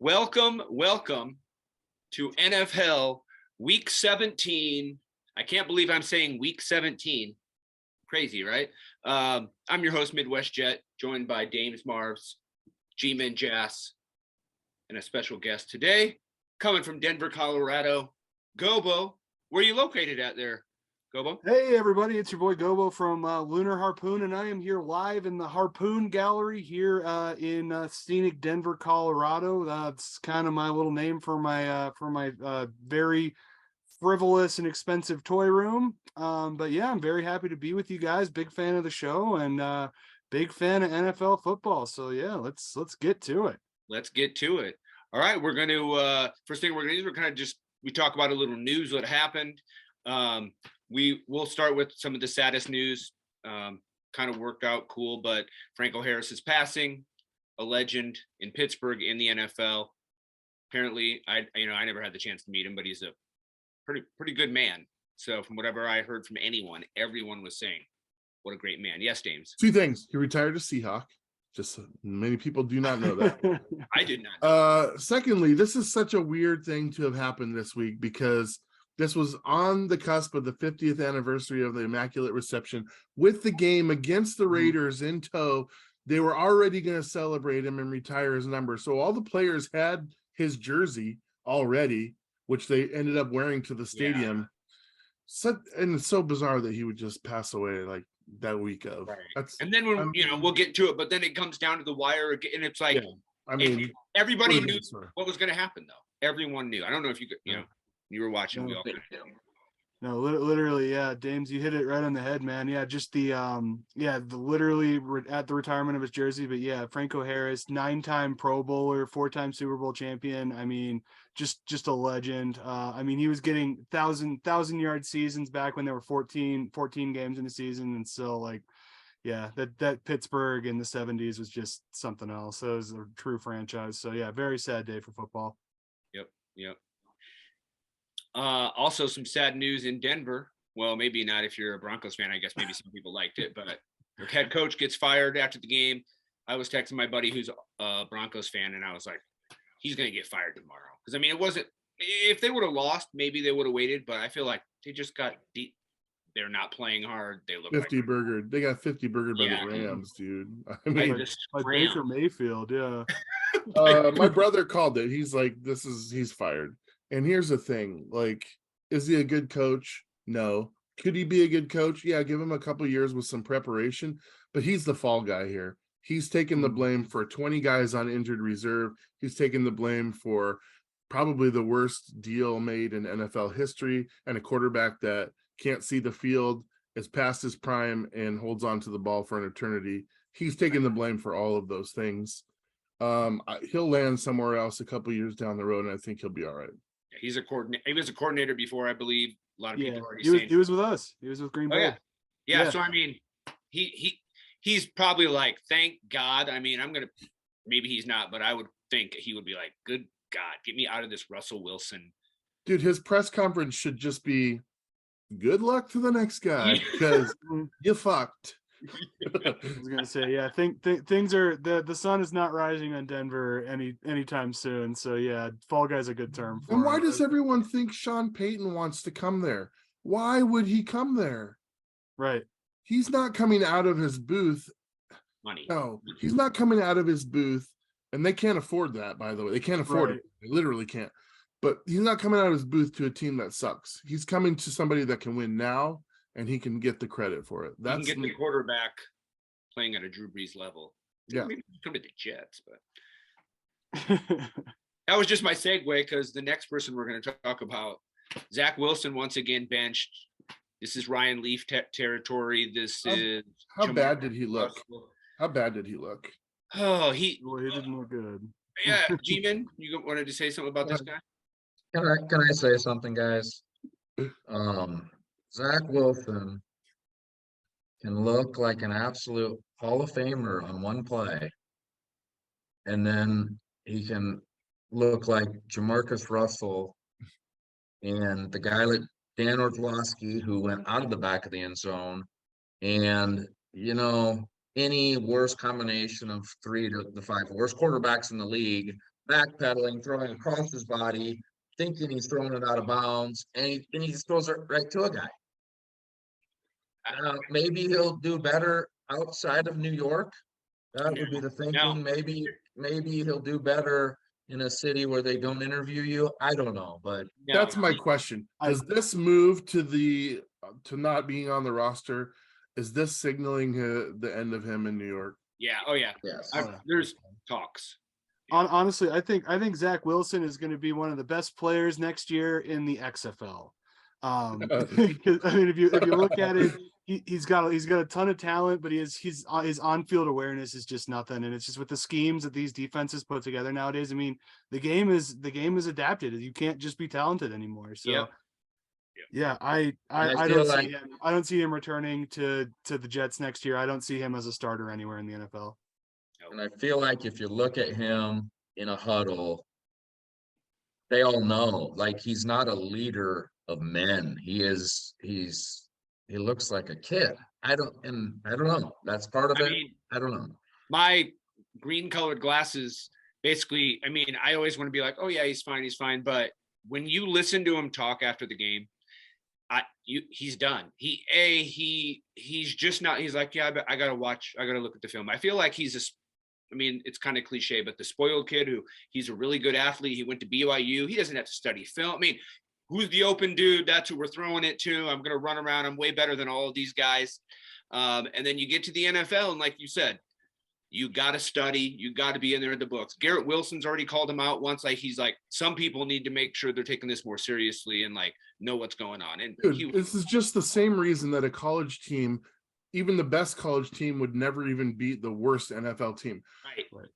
Welcome to NFHell Week 17. I can't believe I'm saying Week 17. Crazy, right? I'm your host, Midwest Jet, joined by Dames Marvs, Dames and Jas, and a special guest today, coming from Denver, Colorado, Gobo. Where are you located at there, Gobo? Hey everybody, it's your boy Gobo from Lunar Harpoon, and I am here live in the Harpoon Gallery here in scenic Denver, Colorado. That's kind of my little name for my very frivolous and expensive toy room. But yeah, I'm very happy to be with you guys. Big fan of the show and big fan of NFL football. So yeah, let's get to it. Let's get to it. All right, we're going to first thing we're going to do is we're kind of we talk about a little news that happened. We'll start with some of the saddest news. Kind of worked out cool, but Franco Harris is passing, a legend in Pittsburgh in the NFL. Apparently, I never had the chance to meet him, but he's a pretty good man. So from whatever I heard from anyone, everyone was saying, what a great man. Yes, James. Two things. He retired a Seahawk. Just many people do not know that. I did not know. Secondly, this is such a weird thing to have happened this week because this was on the cusp of the 50th anniversary of the Immaculate Reception with the game against the Raiders in tow. They were already going to celebrate him and retire his number. So all the players had his jersey already, which they ended up wearing to the stadium. Yeah. And it's so bizarre that he would just pass away like that week of. Right. And then when we'll get to it, but then it comes down to the wire again, and it's like, yeah, I mean, everybody knew what was going to happen, though. Everyone knew. I don't know if you were watching. We all kind of knew. No, literally, yeah, Dames, you hit it right on the head, man. Yeah, just literally at the retirement of his jersey, but yeah, Franco Harris, 9-time Pro Bowler, 4-time Super Bowl champion. I mean, just a legend. I mean, he was getting thousand-yard seasons back when there were 14 games in the season, and still, like, yeah, that Pittsburgh in the 70s was just something else. It was a true franchise. So yeah, very sad day for football. Yep. Also some sad news in Denver. Well, maybe not if you're a Broncos fan. I guess maybe some people liked it, but their head coach gets fired after the game. I was texting my buddy who's a Broncos fan, and I was like, he's going to get fired tomorrow. Because, I mean, it wasn't – if they would have lost, maybe they would have waited, but I feel like they just got deep. They're not playing hard. They look 50 burger. They got 50 burger by the Rams, dude. I mean, like Baker Mayfield, yeah. My brother called it. He's like, he's fired. And here's the thing, like, is he a good coach? No. Could he be a good coach? Yeah, give him a couple years with some preparation, but he's the fall guy here. He's taking the blame for 20 guys on injured reserve. He's taking the blame for probably the worst deal made in NFL history and a quarterback that can't see the field, is past his prime, and holds on to the ball for an eternity. He's taking the blame for all of those things. He'll land somewhere else a couple years down the road, and I think he'll be all right. He's a coordinator. He was a coordinator before, I believe. A lot of people already saying he was with us. He was with Green Bay. Yeah. So I mean, he's probably like, thank God. I mean, maybe he's not, but I would think he would be like, good God, get me out of this Russell Wilson. Dude, his press conference should just be, good luck to the next guy because you fucked. I was gonna say, yeah, I think things are the sun is not rising on Denver anytime soon. So yeah, fall guy's a good term for and why does everyone think Sean Payton wants to come there? Why would he come there? Right. He's not coming out of his booth. Money. No, he's not coming out of his booth, and they can't afford that, by the way. They can't afford it. They literally can't. But he's not coming out of his booth to a team that sucks. He's coming to somebody that can win now, and he can get the credit for it. That's he can get the quarterback playing at a Drew Brees level. Yeah. Maybe come to the Jets, but that was just my segue because the next person we're going to talk about, Zach Wilson, once again benched. This is Ryan Leaf territory. How bad did he look? How bad did he look? Oh, he didn't look good. Yeah, G-Man, you wanted to say something about this guy? Can I say something, guys? Zach Wilson can look like an absolute Hall of Famer on one play, and then he can look like Jamarcus Russell and the guy like Dan Orlovsky, who went out of the back of the end zone, and any worst combination of 3 to the 5 worst quarterbacks in the league backpedaling, throwing across his body, thinking he's throwing it out of bounds, and he just throws it right to a guy. Maybe he'll do better outside of New York. That would be the thinking. Maybe he'll do better in a city where they don't interview you. I don't know, but That's my question. Does this move to not being on the roster, is this signaling the end of him in New York? Yeah. Oh yeah. yes. There's talks. Honestly, I think Zach Wilson is going to be one of the best players next year in the XFL. 'Cause, I mean, if you look at it, he's got a ton of talent, but his on-field awareness is just nothing. And it's just with the schemes that these defenses put together nowadays. I mean, the game is adapted. You can't just be talented anymore. So Yep. yeah, I don't see him returning to the Jets next year. I don't see him as a starter anywhere in the NFL. And I feel like if you look at him in a huddle, they all know, like, he's not a leader of men. He looks like a kid. I don't know. That's part of it. I don't know. My green colored glasses, basically, I mean, I always want to be like, oh yeah, he's fine. But when you listen to him talk after the game, he's done. He's just not, he's like, yeah, I gotta look at the film. I feel like I mean, it's kind of cliche, but the spoiled kid he's a really good athlete. He went to BYU. He doesn't have to study film. I mean, who's the open dude? That's who we're throwing it to. I'm going to run around. I'm way better than all of these guys. And then you get to the NFL, and like you said, you got to study. You got to be in there in the books. Garrett Wilson's already called him out once. Like, he's like, some people need to make sure they're taking this more seriously and like know what's going on. And dude, this is just the same reason that a college team, even the best college team, would never even beat the worst NFL team. Right.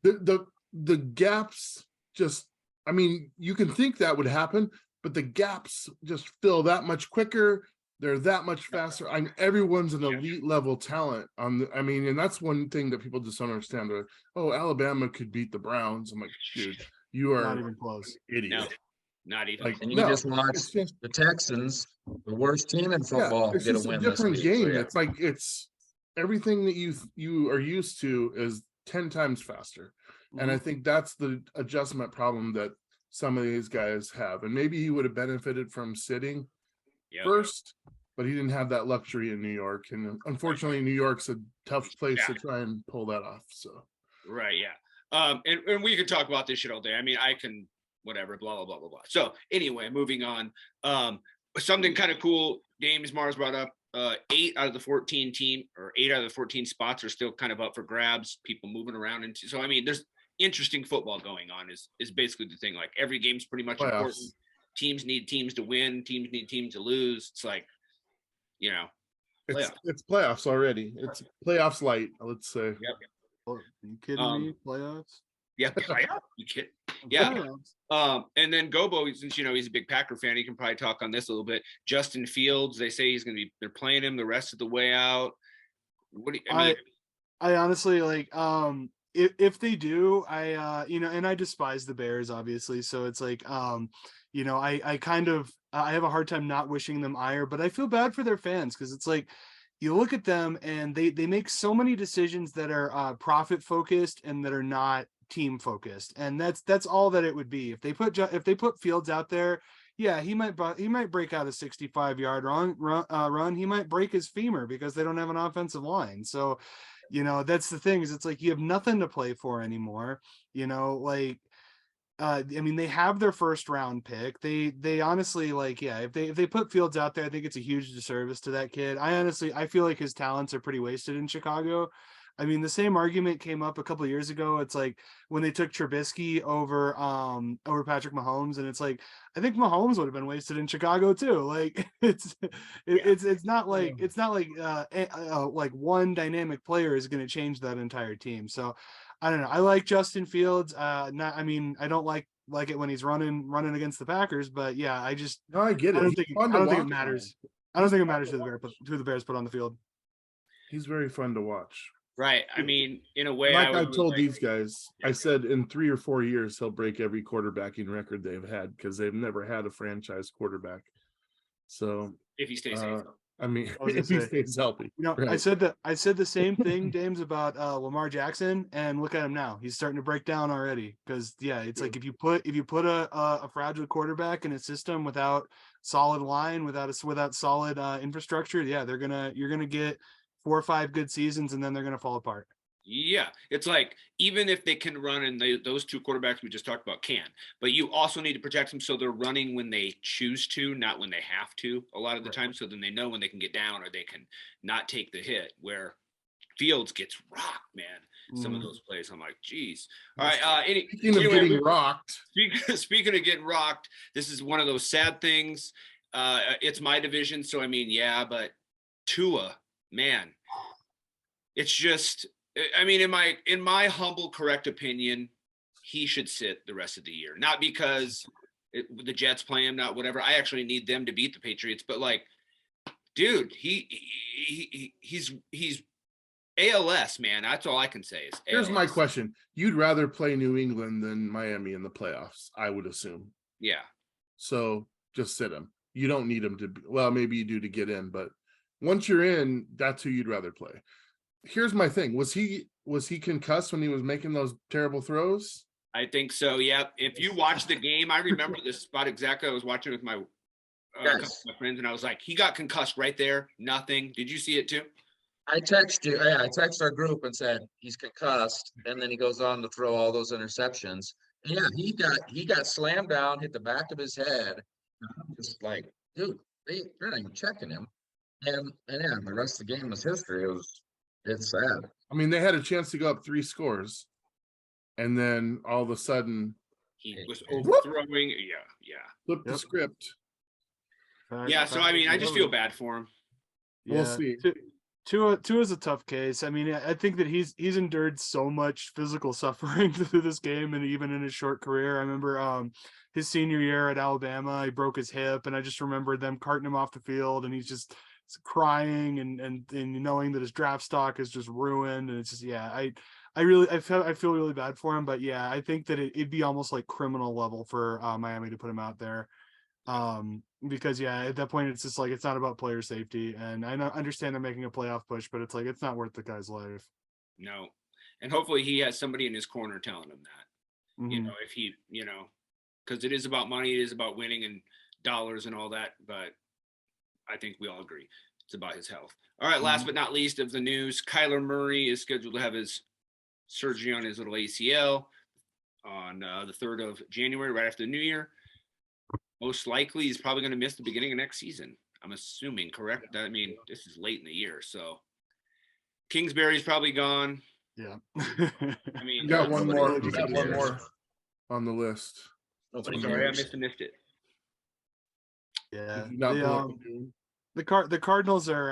The gaps just, I mean, you can think that would happen, but the gaps just fill that much quicker. They're that much faster. Everyone's an elite level talent and that's one thing that people just don't understand. They're like, oh, Alabama could beat the Browns. I'm like, dude, you are Not even close. idiot. No, not even. And you just watch the Texans, the worst team in football, it's get a just win. different this week. game. So, yeah. It's like it's everything that you are used to is 10 times faster. And I think that's the adjustment problem that some of these guys have. And maybe he would have benefited from sitting first, but he didn't have that luxury in New York. And unfortunately, New York's a tough place to try and pull that off. So right, yeah. And we could talk about this shit all day. I mean, I can whatever, blah blah blah blah blah. So anyway, moving on. Something kind of cool. Dames Mars brought up. 8 out of the 14 spots are still kind of up for grabs. People moving around into. So I mean, there's interesting football going on. Is basically the thing. Like, every game's pretty much important. Teams need teams to win. Teams need teams to lose. It's like, it's playoffs already. It's playoffs light, let's say. Yep. Oh, are you kidding me? Playoffs? Yeah, you kidding? Yeah. And then Gobo, since he's a big Packer fan, he can probably talk on this a little bit. Justin Fields, they say they're playing him the rest of the way out. What do you, I mean? I honestly like if they do, and I despise the Bears, obviously. So it's like I kind of I have a hard time not wishing them ire, but I feel bad for their fans because it's like you look at them and they make so many decisions that are profit focused and that are not team focused, and that's all that it would be if they put Fields out there. Yeah, he might break out a 65-yard run. He might break his femur because they don't have an offensive line. So, that's the thing, is it's like you have nothing to play for anymore. I mean, they have their first round pick. They honestly, if they put Fields out there, I think it's a huge disservice to that kid. I feel like his talents are pretty wasted in Chicago. I mean, the same argument came up a couple of years ago. It's like when they took Trubisky over Patrick Mahomes, and it's like I think Mahomes would have been wasted in Chicago too. Like it's not like one dynamic player is going to change that entire team. So I don't know. I like Justin Fields. I don't like it when he's running against the Packers, but yeah, I get it. I don't think it matters. I don't think it matters who the Bears put on the field. He's very fun to watch. Right. I mean, in a way, I told these guys, I said in 3 or 4 years, he'll break every quarterbacking record they've had because they've never had a franchise quarterback. So if he stays safe. I mean, I was gonna if he say, stays healthy. I Right. said the same thing, James, about Lamar Jackson, and look at him now. He's starting to break down already. Because it's like if you put a fragile quarterback in a system without solid line, without solid infrastructure, you're gonna get 4 or 5 good seasons, and then they're gonna fall apart. Yeah, it's like even if they can run, and those two quarterbacks we just talked about can, but you also need to protect them so they're running when they choose to, not when they have to. A lot of the time, so then they know when they can get down or they can not take the hit. Where Fields gets rocked, man. Some of those plays, I'm like, geez. All right. Speaking of getting rocked, Speaking of getting rocked, this is one of those sad things. It's my division, so I mean, yeah, but Tua, man, it's just. I mean, in my humble, correct opinion, he should sit the rest of the year. Not because the Jets play him, not whatever. I actually need them to beat the Patriots, but like, dude, he's ALS, man. That's all I can say is ALS. here's my question. You'd rather play New England than Miami in the playoffs, I would assume. Yeah. So just sit him. You don't need him to be, well, maybe you do to get in, but once you're in, that's who you'd rather play. Here's my thing. Was he concussed when he was making those terrible throws? I think so. Yeah. If you watch the game, I remember this spot exactly. I was watching with my couple of my friends, and I was like, he got concussed right there. Nothing. Did you see it too? I text you. Yeah, I text our group and said he's concussed, and then he goes on to throw all those interceptions. And yeah, he got slammed down, hit the back of his head. I'm just like, dude, they're not even checking him. And yeah, the rest of the game was history. It's sad. I mean, they had a chance to go up 3 scores, and then all of a sudden He was overthrowing. Yeah. flip the script. Yeah. So I mean, I just feel bad for him. We'll see. Tua is a tough case. I mean, I think that he's endured so much physical suffering through this game, and even in his short career. I remember his senior year at Alabama, he broke his hip, and I just remember them carting him off the field, and he's just crying and knowing that his draft stock is just ruined. And it's just, I feel really bad for him, but yeah, I think that it'd be almost like criminal level for Miami to put him out there. Because at that point it's just like, it's not about player safety, and I understand they're making a playoff push, but it's like, it's not worth the guy's life. No. And hopefully he has somebody in his corner telling him that, if he, because it is about money, it is about winning and dollars and all that, but I think we all agree it's about his health. All right, last but not least of the news, Kyler Murray is scheduled to have his surgery on his little ACL on the 3rd of January, right after the New Year. Most likely he's probably going to miss the beginning of next season. I'm assuming, correct? I mean, this is late in the year, so Kingsbury's probably gone. Yeah. I mean, You got one more. You You got one more on the list. Nobody sorry, I cares. missed it. Yeah. The Cardinals are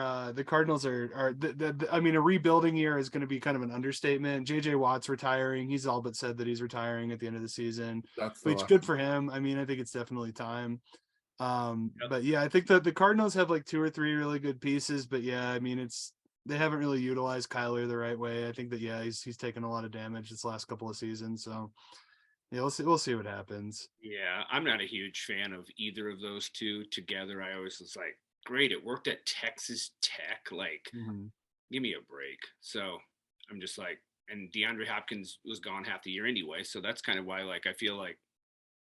I mean, a rebuilding year is going to be kind of an understatement. JJ Watt's retiring. He's all but said that he's retiring at the end of the season, which good for him. I mean, I think it's definitely time. But yeah, I think that the Cardinals have like 2 or 3 really good pieces, but yeah, I mean, they haven't really utilized Kyler the right way. I think that, he's taken a lot of damage this last couple of seasons. So yeah, we'll see what happens. Yeah, I'm not a huge fan of either of those two together. I always was like, great, it worked at Texas Tech. Like, give me a break. So I'm just like, and DeAndre Hopkins was gone half the year anyway. So that's kind of why, like, I feel like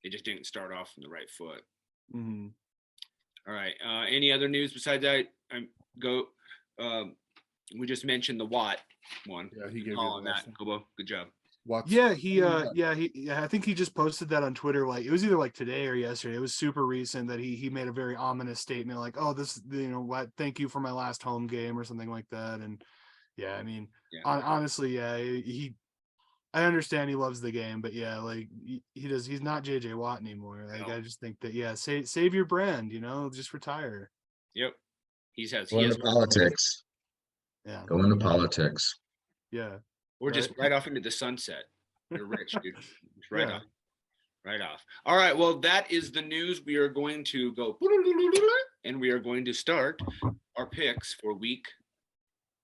they just didn't start off on the right foot. All right. Any other news besides that? We just mentioned the Watt one. Yeah, he gave you on the that. Gobo, good job. Watts. Yeah, I think he just posted that on Twitter. Like, it was either like today or yesterday. It was super recent that he made a very ominous statement, like, "Oh, this, what? Thank you for my last home game," or something like that. And yeah, I mean, honestly, I understand he loves the game, but yeah, like he's not JJ Watt anymore. Like, no. I just think that save your brand, just retire. Yep, he has politics. Yeah, go into politics. Yeah. Or just right off into the sunset. You're rich, dude. Just right off. Right off. All right. Well, that is the news. We are going to go and we are going to start our picks for week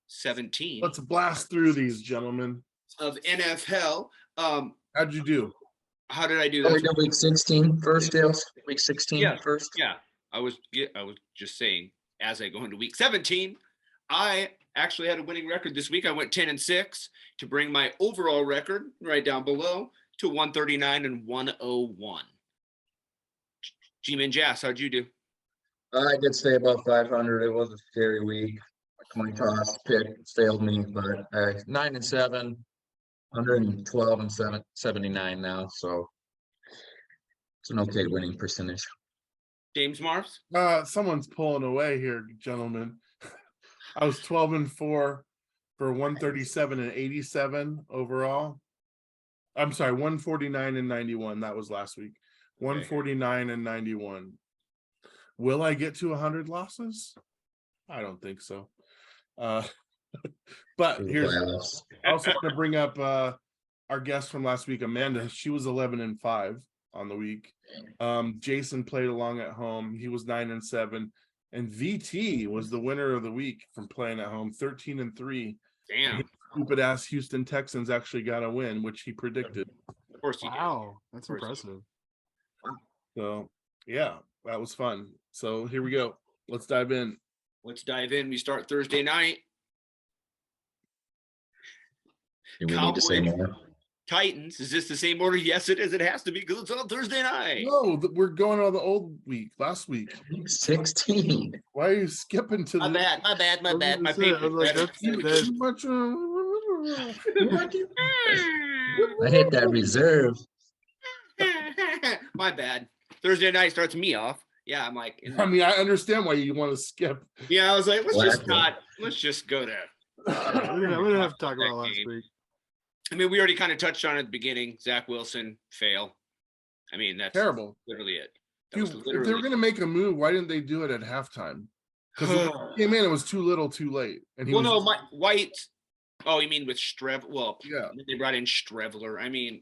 17. Let's blast through these, gentlemen. Of NFHell. How'd you do? How did I do that? We did week 16 first, Dales. Week 16 first. Yeah. I was just saying as I go into week 17. I actually had a winning record this week. I went 10-6 to bring my overall record right down below to 139-101. Dames and Jas, how'd you do? I did stay above 500. It was a scary week. My coin toss pick failed me, but 9-7, 112 and 79 now. So it's an okay winning percentage. James Marvs? Someone's pulling away here, gentlemen. I was 12-4 for 137 and 87 overall. I'm sorry, 149 and 91. That was last week. 149 and 91. Will I get to 100 losses? I don't think so. But here's, I also want to bring up our guest from last week, Amanda. She was 11-5 on the week. Jason played along at home. He was 9-7. And VT was the winner of the week from playing at home, 13-3. Damn. Stupid ass Houston Texans actually got a win, which he predicted. Of course he did. Wow, that's Of course. impressive. So yeah, that was fun. So here we go. Let's dive in. Let's dive in. We start Thursday night. Do we need to say Cowboys. more? Titans. Is this the same order? Yes, it is. It has to be because it's on Thursday night. No, we're going on the old week, last week. Week 16. Why are you skipping to My the bad. My bad. My bad. My I was gonna say, paper. I was like, that's- too much, I hit that reserve. My bad. Thursday night starts me off. Yeah, I'm like, I mean, I understand why you want to skip. yeah, I was like, let's Black just go to. we don't have to talk that about last game. week. I mean, we already kind of touched on it at the beginning. Zach Wilson fail. I mean, that's Terrible. literally it. That Dude, was if they were literally going to make a move, why didn't they do it at halftime? Because came in, it was too little, too late. And he well, was, no, my White. Oh, you mean with Strev? Well, yeah. they brought in Strevler. I mean,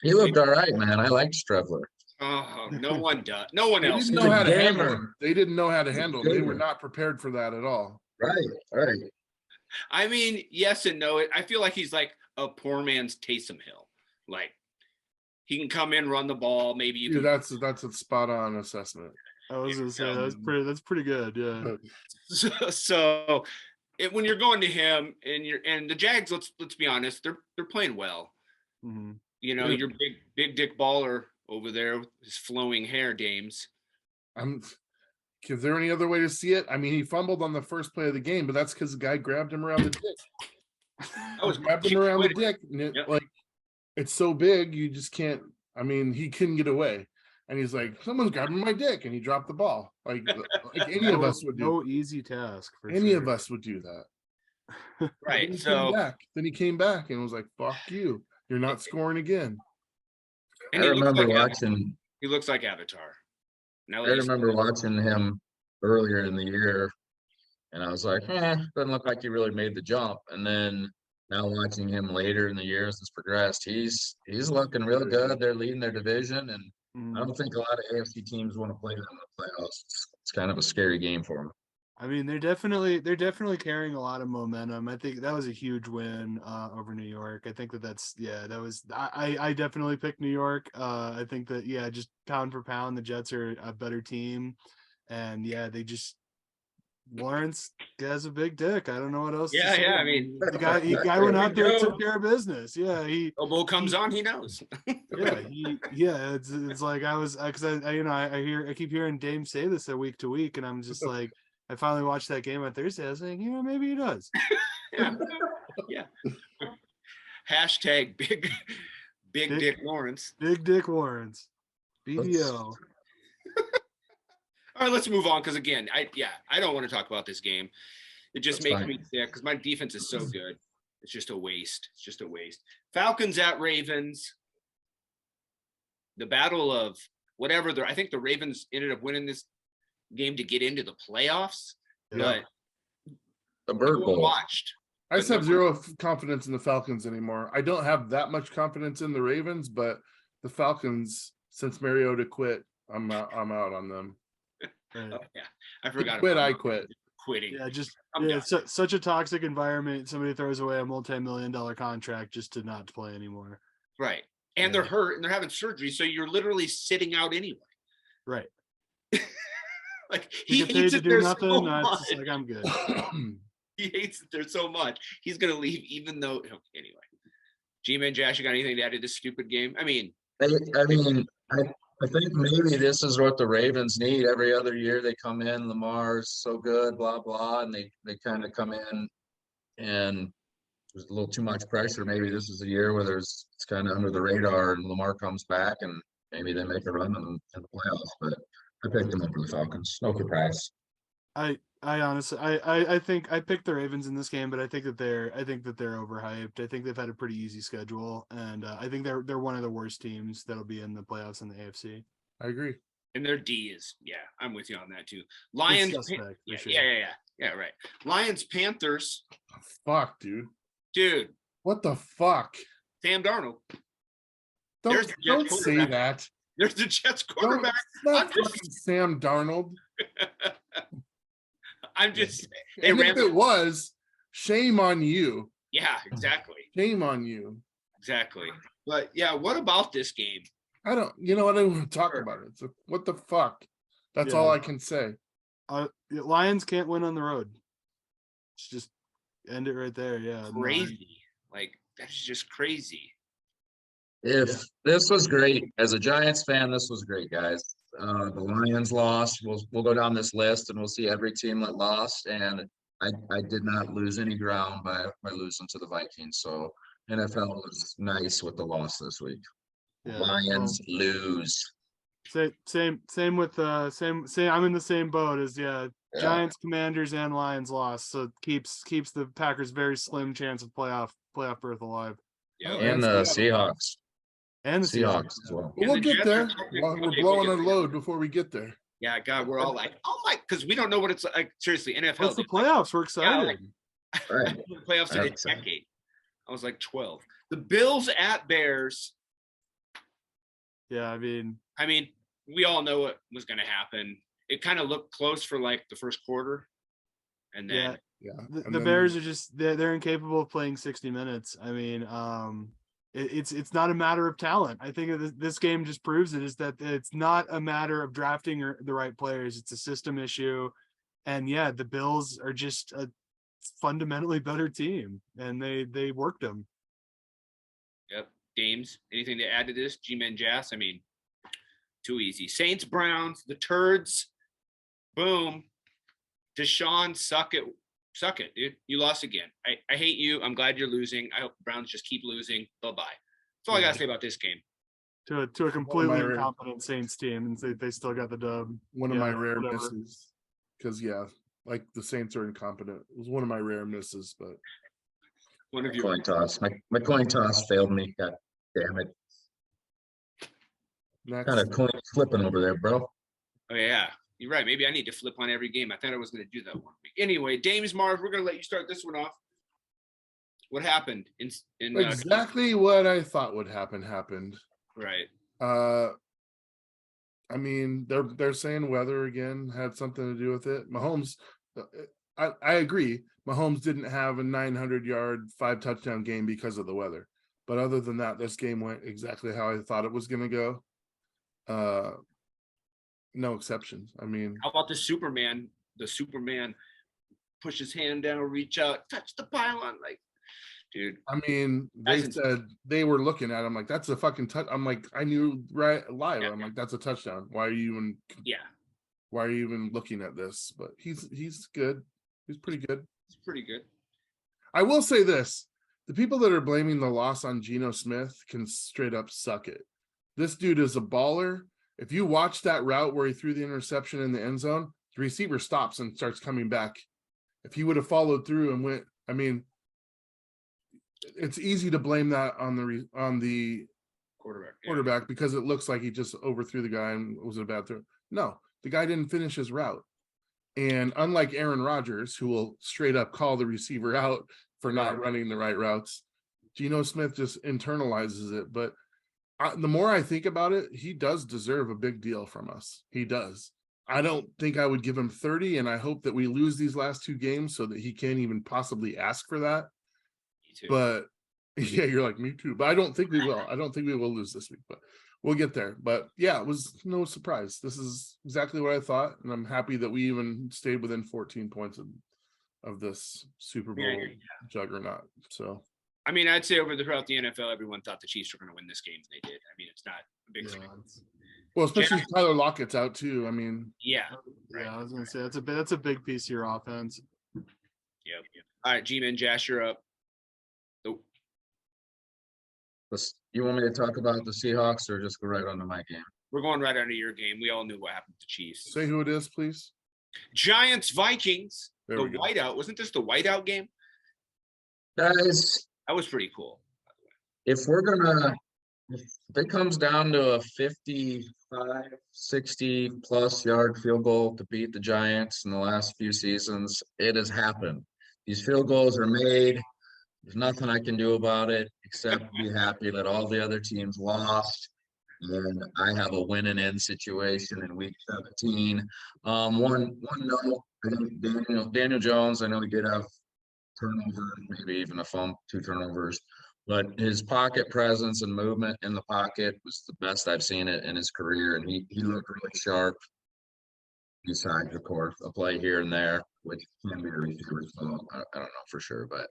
He looked all right, man. I liked Strevler. oh, no one does. No one They else. didn't does. know how to gamer. handle him. They didn't know how to He's a handle him. They were gamer. not prepared for that at all. Right. I mean, yes and no. I feel like he's like a poor man's Taysom Hill. Like he can come in, run the ball. Maybe you Dude, can. that's a spot on assessment. I was gonna say that's pretty good. Yeah. So when you're going to him and the Jags, let's be honest, they're playing well. Mhm. You know, Yeah. your big dick baller over there with his flowing hair, Dames. Is there any other way to see it? I mean, he fumbled on the first play of the game, but that's because the guy grabbed him around the dick. I was Grabbed him around the dick, and it, Yep. like it's so big, you just can't. I mean, he couldn't get away, and he's like, "Someone's grabbing my dick," and he dropped the ball. Like any of us would do. No easy task. For Any sure. of us would do that. right. Then So he came back and was like, "Fuck you! You're not scoring again." and I he looks remember like watching. he looks like Avatar. Now I remember watching him earlier in the year, and I was like, doesn't look like he really made the jump. And then now watching him later in the year as it's progressed, he's looking real good. They're leading their division, and Mhm. I don't think a lot of AFC teams want to play them in the playoffs. It's kind of a scary game for them. I mean, they're definitely carrying a lot of momentum. I think that was a huge win over New York. I think that was I definitely picked New York. I think that just pound for pound, the Jets are a better team, and they just Lawrence has a big dick. I don't know what else. to say. I mean, the guy went out there and took care of business. Yeah, Gobo comes on, he knows. It's like I was because I keep hearing Dame say this week to week, and I'm just like. I finally watched that game on Thursday. I was like, maybe he does. yeah. Hashtag big Dick Lawrence. Big Dick Lawrence. BDO. All right, let's move on because again, I don't want to talk about this game. It just That's makes fine. me sick because my defense is so good. It's just a waste. Falcons at Ravens. The battle of whatever. I think the Ravens ended up winning this game to get into the playoffs. Yeah. But The Bird no one Bowl. watched. I just have zero confidence in the Falcons anymore. I don't have that much confidence in the Ravens, but the Falcons, since Mariota quit, I'm out on them. Right. Oh, yeah, I forgot. I quit. Quitting. Yeah, just I'm done. it's such a toxic environment. Somebody throws away a multi-million-dollar contract just to not play anymore. Right. And they're hurt and they're having surgery. So you're literally sitting out anyway. Right. Like You he get paid hates to it do there nothing. so No, it's much. just like I'm good. He hates it there so much. He's gonna leave, even though. Anyway, G-Man Josh, you got anything to add to this stupid game? I mean, I mean, I think maybe this is what the Ravens need. Every other year they come in, Lamar's so good, blah, blah, and they kind of come in and there's a little too much pressure. Maybe this is a year where it's kind of under the radar and Lamar comes back and maybe they make a run in the playoffs. But I picked them over the Falcons. No surprise. I honestly, I think I picked the Ravens in this game, but I think that they're overhyped. I think they've had a pretty easy schedule, and I think they're one of the worst teams that'll be in the playoffs in the AFC. I agree. and their D is, yeah, I'm with you on that too. It's Lions, suspect, for yeah, sure. yeah, right. Lions, Panthers, Fuck, dude. dude, What the fuck? Sam Darnold. There's Don't the Jets say quarterback. that. There's the Jets Don't, quarterback. it's not I'm just- fucking Sam Darnold. I'm just, they And ran. if it was, shame on you. Yeah, exactly, Shame on you. exactly. But yeah, what about this game? I don't, you know what, I don't want to talk about it. So what the fuck? That's all Yeah. I can say. Lions can't win on the road. Let's just end it right there. Yeah, no, Crazy, like that's just crazy. If this was great, as a Giants fan, this was great, guys. The Lions lost. We'll go down this list and we'll see every team that lost. And I did not lose any ground by losing to the Vikings. So NFL was nice with the loss this week. yeah, Lions lose. Same with same. I'm in the same boat as Yeah. Giants, Commanders, and Lions lost, so it keeps the Packers very slim chance of playoff berth alive, Yeah, And the Seahawks. and the Seahawks as well. But we'll the get Jets there. are technically- We're okay, we'll blowing get our there. load before we get there. Yeah, God, we're all like, oh my, because we don't know what it's like. Seriously, NFL. What's the playoffs? We're excited. like- Right. Playoffs in a That's exciting. decade. I was like 12. The Bills at Bears. Yeah, I mean, We all know what was going to happen. It kind of looked close for like the first quarter, and then yeah, Yeah. the And then- Bears are just they're incapable of playing 60 minutes. I mean, it's not a matter of talent. I think this game just proves it, is that it's not a matter of drafting the right players. It's a system issue. And yeah, the Bills are just a fundamentally better team, and they worked them. yep. Dames, anything to add to this? G-Men Jas. Too easy. Saints Browns, the turds. Boom. Deshaun, suck it, dude. You lost again. I hate you. I'm glad you're losing. I hope the Browns just keep losing. Bye bye. That's all I gotta say about this game. To a completely rare- incompetent Saints team, and they still got the dub. One of my Yeah, rare whatever. misses. Because yeah, like the Saints are incompetent. It was one of my rare misses, but One of you. Coin toss. My coin toss failed me. God damn it. next. Kind of coin flipping over there, bro. Oh yeah, you're right. Maybe I need to flip on every game. I thought I was going to do that one week. Anyway, Dames Marv, we're going to let you start this one off. What happened in Exactly what I thought would happen happened. right? I mean, they're saying weather again had something to do with it. Mahomes, I agree. Mahomes didn't have a 900-yard, 5-touchdown game because of the weather. But other than that, this game went exactly how I thought it was going to go. No exceptions. I mean, How about the Superman? The Superman push his hand down, reach out, touch the pylon, like, dude. they That's said they were looking at him like that's a fucking touch. I'm like, I knew right live. Yeah, I'm like, that's a touchdown. Why are you even looking at this? But he's good. He's pretty good. It's pretty good. I will say this: the people that are blaming the loss on Geno Smith can straight up suck it. This dude is a baller. If you watch that route where he threw the interception in the end zone, the receiver stops and starts coming back. If he would have followed through and went, it's easy to blame that on the Quarterback. yeah. quarterback because it looks like he just overthrew the guy and it was a bad throw. No, the guy didn't finish his route. And unlike Aaron Rodgers, who will straight up call the receiver out for not running the right routes, Geno Smith just internalizes it. But the more I think about it, he does deserve a big deal from us. He does. I don't think I would give him 30, and I hope that we lose these last two games so that he can't even possibly ask for that. Me too. But yeah, you're like, me too. But I don't think we will. I don't think we will lose this week. But we'll get there. But yeah, it was no surprise. This is exactly what I thought, and I'm happy that we even stayed within 14 points of this Super Bowl Yeah. juggernaut. So I mean, I'd say throughout the NFL, everyone thought the Chiefs were going to win this game. And they did. I mean, it's not a big Yeah, thing. well, especially if Tyler Lockett's out too. I mean, Yeah. Right. I was gonna say that's a big piece of your offense. Yep. All right, G-Man, Jas, you're up. Oh, You want me to talk about the Seahawks or just go right on to my game? we're going right under your game. We all knew what happened to the Chiefs. say who it is, please. Giants, Vikings. There The we go. whiteout. Wasn't this the whiteout game? Guys, That was pretty cool. if it comes down to a 55, 60 plus yard field goal to beat the Giants in the last few seasons, it has happened. These field goals are made. There's nothing I can do about it except be happy that all the other teams lost. And I have a win and end situation in week 17. One note, I think Daniel Jones, I know he did have turnover, maybe even a fumble, 2 turnovers, but his pocket presence and movement in the pocket was the best I've seen it in his career, and he looked really sharp. Besides, of course, a play here and there, which can be a receiver's fault. I don't know for sure, but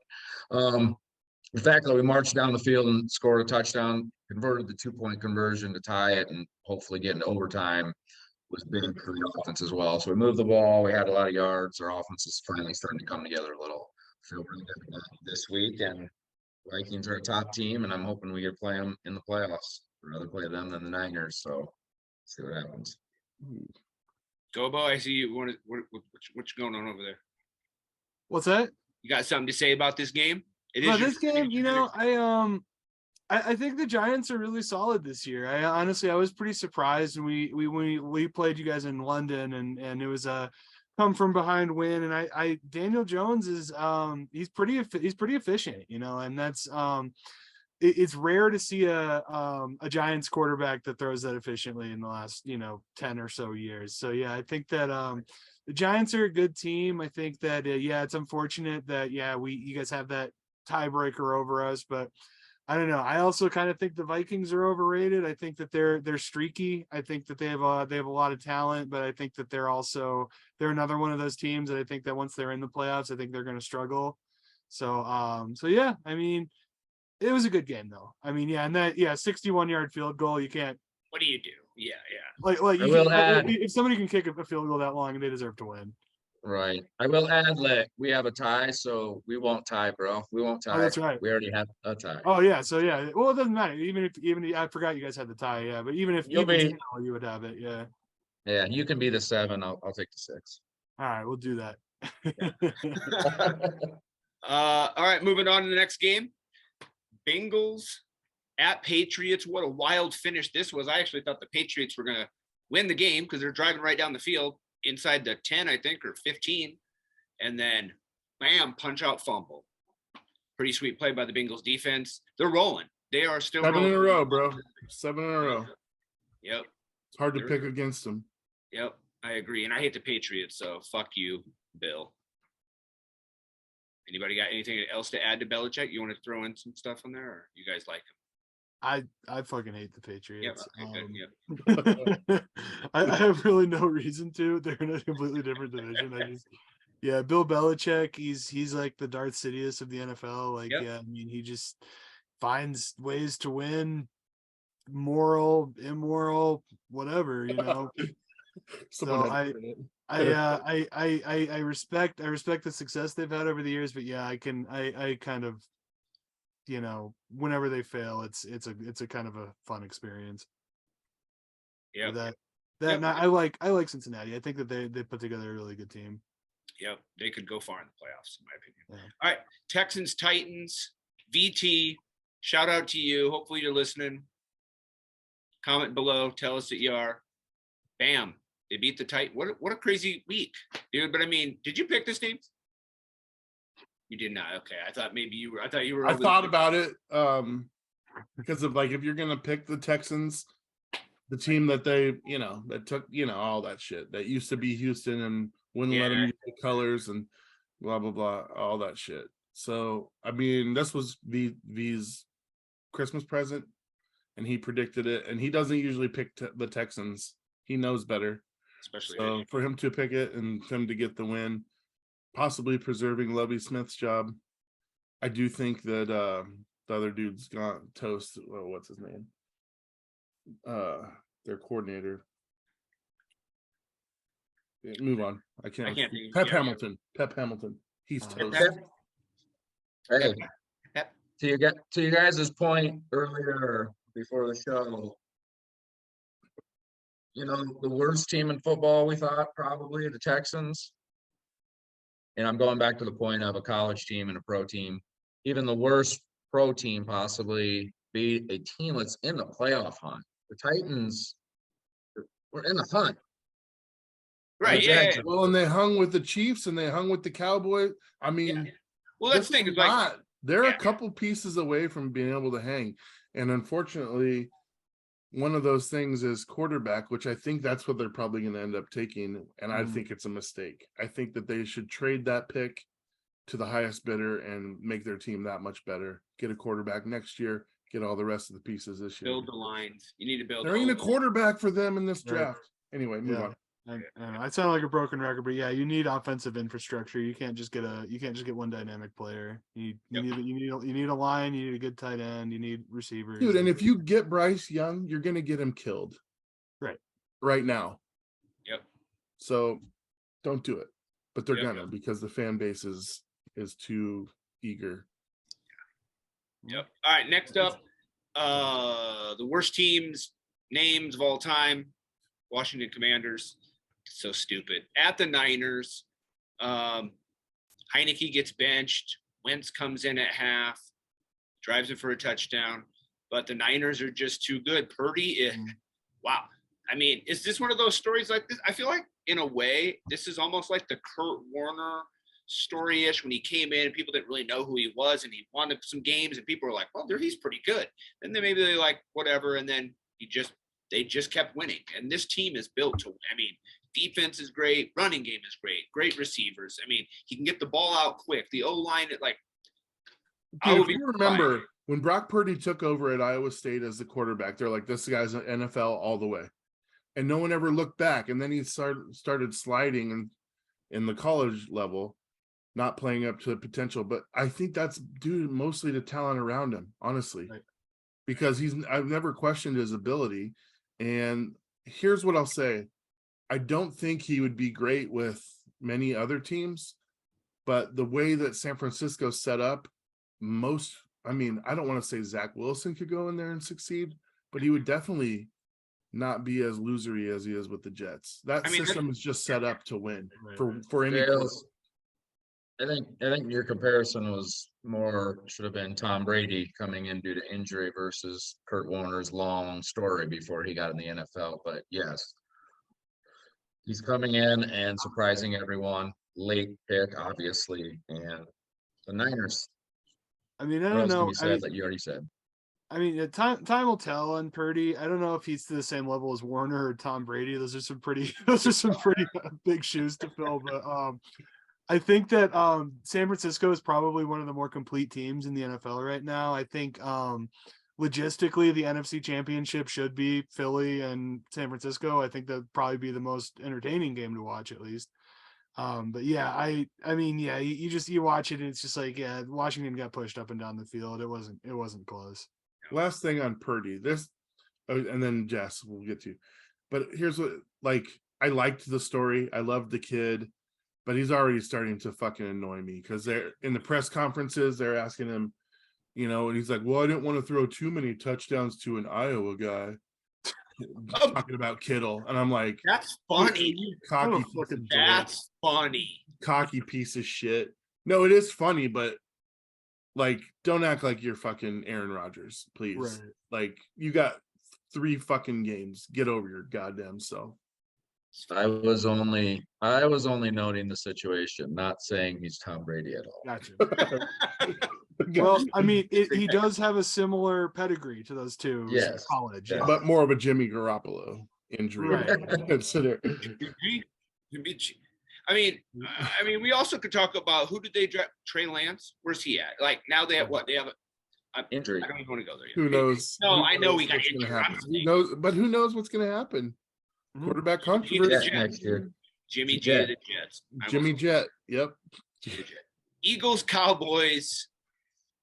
the fact that we marched down the field and scored a touchdown, converted the 2-point conversion to tie it, and hopefully get into overtime was big for the offense as well. So we moved the ball. We had a lot of yards. Our offense is finally starting to come together a little. Feel pretty good about this week, and Vikings are a top team, and I'm hoping we get to play them in the playoffs. I'd rather play them than the Niners. So see what happens. Gobo, I see you. What's going on over there? What's that? You got something to say about this game? It Well, your- this game, I think the Giants are really solid this year. I was pretty surprised when we played you guys in London, and it was a come from behind win. And Daniel Jones is he's pretty efficient, and that's it's rare to see a Giants quarterback that throws that efficiently in the last 10 or so years. So yeah, I think that the Giants are a good team. I think that it's unfortunate that you guys have that tiebreaker over us, but I don't know. I also kind of think the Vikings are overrated. I think that they're streaky. I think that they have a lot of talent, but I think that they're another one of those teams that I think that once they're in the playoffs, I think they're going to struggle. So yeah, I mean, it was a good game though. I mean, and that 61-yard field goal, you can't. What do you do? Yeah. Like if somebody can kick a field goal that long, they deserve to win. Right. I will add that we have a tie, so we won't tie, bro. We won't tie. Oh, that's right. We already have a tie. Oh yeah, so yeah. Well, it doesn't matter. Even I forgot you guys had the tie. Yeah, but even if you would have it. Yeah. Yeah, you can be the 7. I'll take the 6. All right, we'll do that. All right, moving on to the next game. Bengals at Patriots. What a wild finish this was. I actually thought the Patriots were going to win the game because they're driving right down the field inside the 10, I think, or 15. And then, bam, punch out fumble. Pretty sweet play by the Bengals defense. They're rolling. They are still 7 rolling. in a row, bro. 7 in a row. Yep. It's hard to pick against them. Yep. I agree. And I hate the Patriots, so fuck you, Bill. Anybody got anything else to add to Belichick? You want to throw in some stuff on there, or you guys like him? I fucking hate the Patriots. Yep. Okay, good. I have really no reason to. They're in a completely different division. Bill Belichick, he's like the Darth Sidious of the NFL. Like, Yep. I mean, he just finds ways to win, moral, immoral, whatever, I respect the success they've had over the years, but yeah, I kind of, whenever they fail, it's a kind of a fun experience. Yeah. And I like Cincinnati. I think that they put together a really good team. Yep. They could go far in the playoffs, in my opinion. Yeah. All right. Texans, Titans, VT. Shout out to you. Hopefully you're listening. Comment below. Tell us that you are. Bam. They beat the Titans. What a crazy week, dude. But I mean, did you pick this team? You did not. Okay. I thought maybe you were. I thought you were. I thought about it because of if you're gonna pick the Texans, the team that they that took all that shit that used to be Houston and wouldn't let them use the colors and blah blah blah, all that shit. So I mean, this was V's Christmas present. and he predicted it. And he doesn't usually pick the Texans. He knows better. Especially So for him to pick it and him to get the win, possibly preserving Lovie Smith's job, I do think that the other dude's gone toast. Well, what's his name? Their coordinator. Yeah, move on. I can't think of- Pep yeah. Hamilton. Pep Hamilton. He's toast. Hey, Yep. to you guys' point earlier before the show, you know, the worst team in football, we thought probably the Texans. And I'm going back to the point of a college team and a pro team. Even the worst pro team possibly be a team that's in the playoff hunt. The Titans were in the hunt. Right. The Yeah, yeah, Jags- yeah. Well, and they hung with the Chiefs and they hung with the Cowboys. I mean, Well, that's this the thing. is Is like, not- they're yeah. a couple pieces away from being able to hang. And unfortunately, one of those things is quarterback, which I think that's what they're probably going to end up taking. And I think it's a mistake. I think that they should trade that pick to the highest bidder and make their team that much better. Get a quarterback next year, get all the rest of the pieces this year. build the lines. You need to build. There ain't a O-line. quarterback for them in this Right. draft. Anyway, move Yeah. on. I don't know. I sound like a broken record, but yeah, you need offensive infrastructure. You can't just get one dynamic player. You Yep. need a line. You need a good tight end. You need receivers. Dude, and if you get Bryce Young, you're going to get him killed. Right. Right now. Yep. So don't do it. But they're Yep. gonna, because the fan base is too eager. Yep. All right. Next up, the worst teams names of all time: Washington Commanders. So stupid. At the Niners, Heineke gets benched. Wentz comes in at half, drives it for a touchdown. But the Niners are just too good. Purdy, wow. I mean, is this one of those stories like this? I feel like, in a way, this is almost like the Kurt Warner story-ish, when he came in and people didn't really know who he was, and he won some games and people were like, well, he's pretty good. And then maybe they like whatever, and then they just kept winning. And this team is built to win. I mean, defense is great, running game is great receivers. I mean, he can get the ball out quick. The O-line, I Dude, would if be you remember when Brock Purdy took over at Iowa State as the quarterback, they're like, this guy's an NFL all the way. And no one ever looked back. And then he started sliding in the college level, not playing up to the potential. But I think that's due mostly to talent around him, honestly. Right. Because I've never questioned his ability. And here's what I'll say. I don't think he would be great with many other teams, but the way that San Francisco's set up, I don't want to say Zach Wilson could go in there and succeed, but he would definitely not be as losery as he is with the Jets. That system is just set up to win for any. Dales, I think your comparison should have been Tom Brady coming in due to injury versus Kurt Warner's long story before he got in the NFL. But yes, he's coming in and surprising everyone. Late pick, obviously, and the Niners. I mean, I What don't else can know. be said that you already said? I mean, time will tell on Purdy. I don't know if he's to the same level as Warner or Tom Brady. Those are some pretty big shoes to fill. But I think that San Francisco is probably one of the more complete teams in the NFL right now. I think logistically, the NFC Championship should be Philly and San Francisco. I think that'd probably be the most entertaining game to watch, at least. But yeah, I mean, yeah, you watch it and it's just like, yeah, Washington got pushed up and down the field. It wasn't close. Last thing on Purdy, and then Jess, we'll get to. But here's what, I liked the story. I loved the kid, but he's already starting to fucking annoy me because they're in the press conferences. They're asking him, and he's like, well, I didn't want to throw too many touchdowns to an Iowa guy. Talking about Kittle, and I'm like, that's funny. Cocky, That's funny. Cocky piece of shit. No, it is funny, but don't act like you're fucking Aaron Rodgers, please. Right. You got 3 fucking games. Get over your goddamn self. I was only noting the situation, not saying he's Tom Brady at all. Gotcha. Well, I mean, he does have a similar pedigree to those two. Yes. College, Yeah. But more of a Jimmy Garoppolo injury. Right. Consider. I mean, we also could talk about who did they draft? Trey Lance. Where's he at? Now they have what? They have Injury. I don't even want to go there yet. Who knows? No, Who I know knows he got what's gonna injured. I'm happen? Who saying knows? But who knows what's going to happen? Mhm. Quarterback Jimmy controversy. Jet. next year. Jimmy G Jet. to the Jets. I will Jimmy say Jet. Yep. Jimmy Jet. Eagles, Cowboys.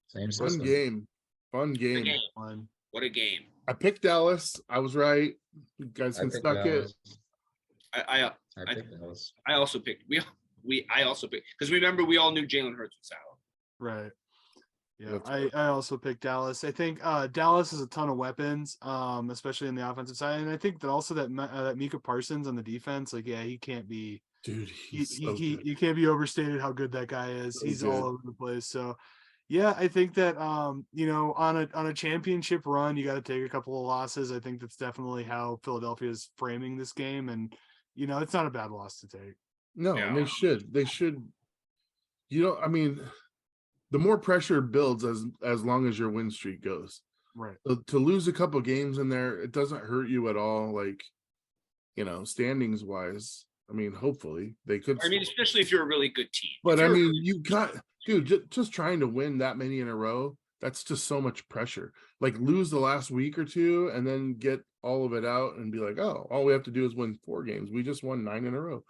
Same Fun system. game. Fun The game. game. Fun. What a game. I picked Dallas. I was right. You guys I can picked suck it. Dallas. I I picked Dallas. also picked I also picked because remember we all knew Jalen Hurts was out. Right. Yeah, That's I also picked Dallas. I think Dallas has a ton of weapons, especially in the offensive side, and I think that also that that Micah Parsons on the defense, like, yeah, he can't be Dude, he he's so he good. you can't be overstated how good that guy is. So He's good. all over the place. So, yeah, I think that you know, on a championship run, you got to take a couple of losses. I think that's definitely how Philadelphia is framing this game, and you know, it's not a bad loss to take. No, Yeah. and they should. They should. You know, I mean, the more pressure builds as long as your win streak goes. Right. To lose a couple games in there, it doesn't hurt you at all. Like, you know, standings wise. I mean, hopefully they could. I mean, especially if you're a really good team. But If I you're a mean, really you got, dude, just trying to win that many in a row. That's just so much pressure. Like, lose the last week or two and then get all of it out and be like, oh, all we have to do is win 4 games. We just won 9 in a row,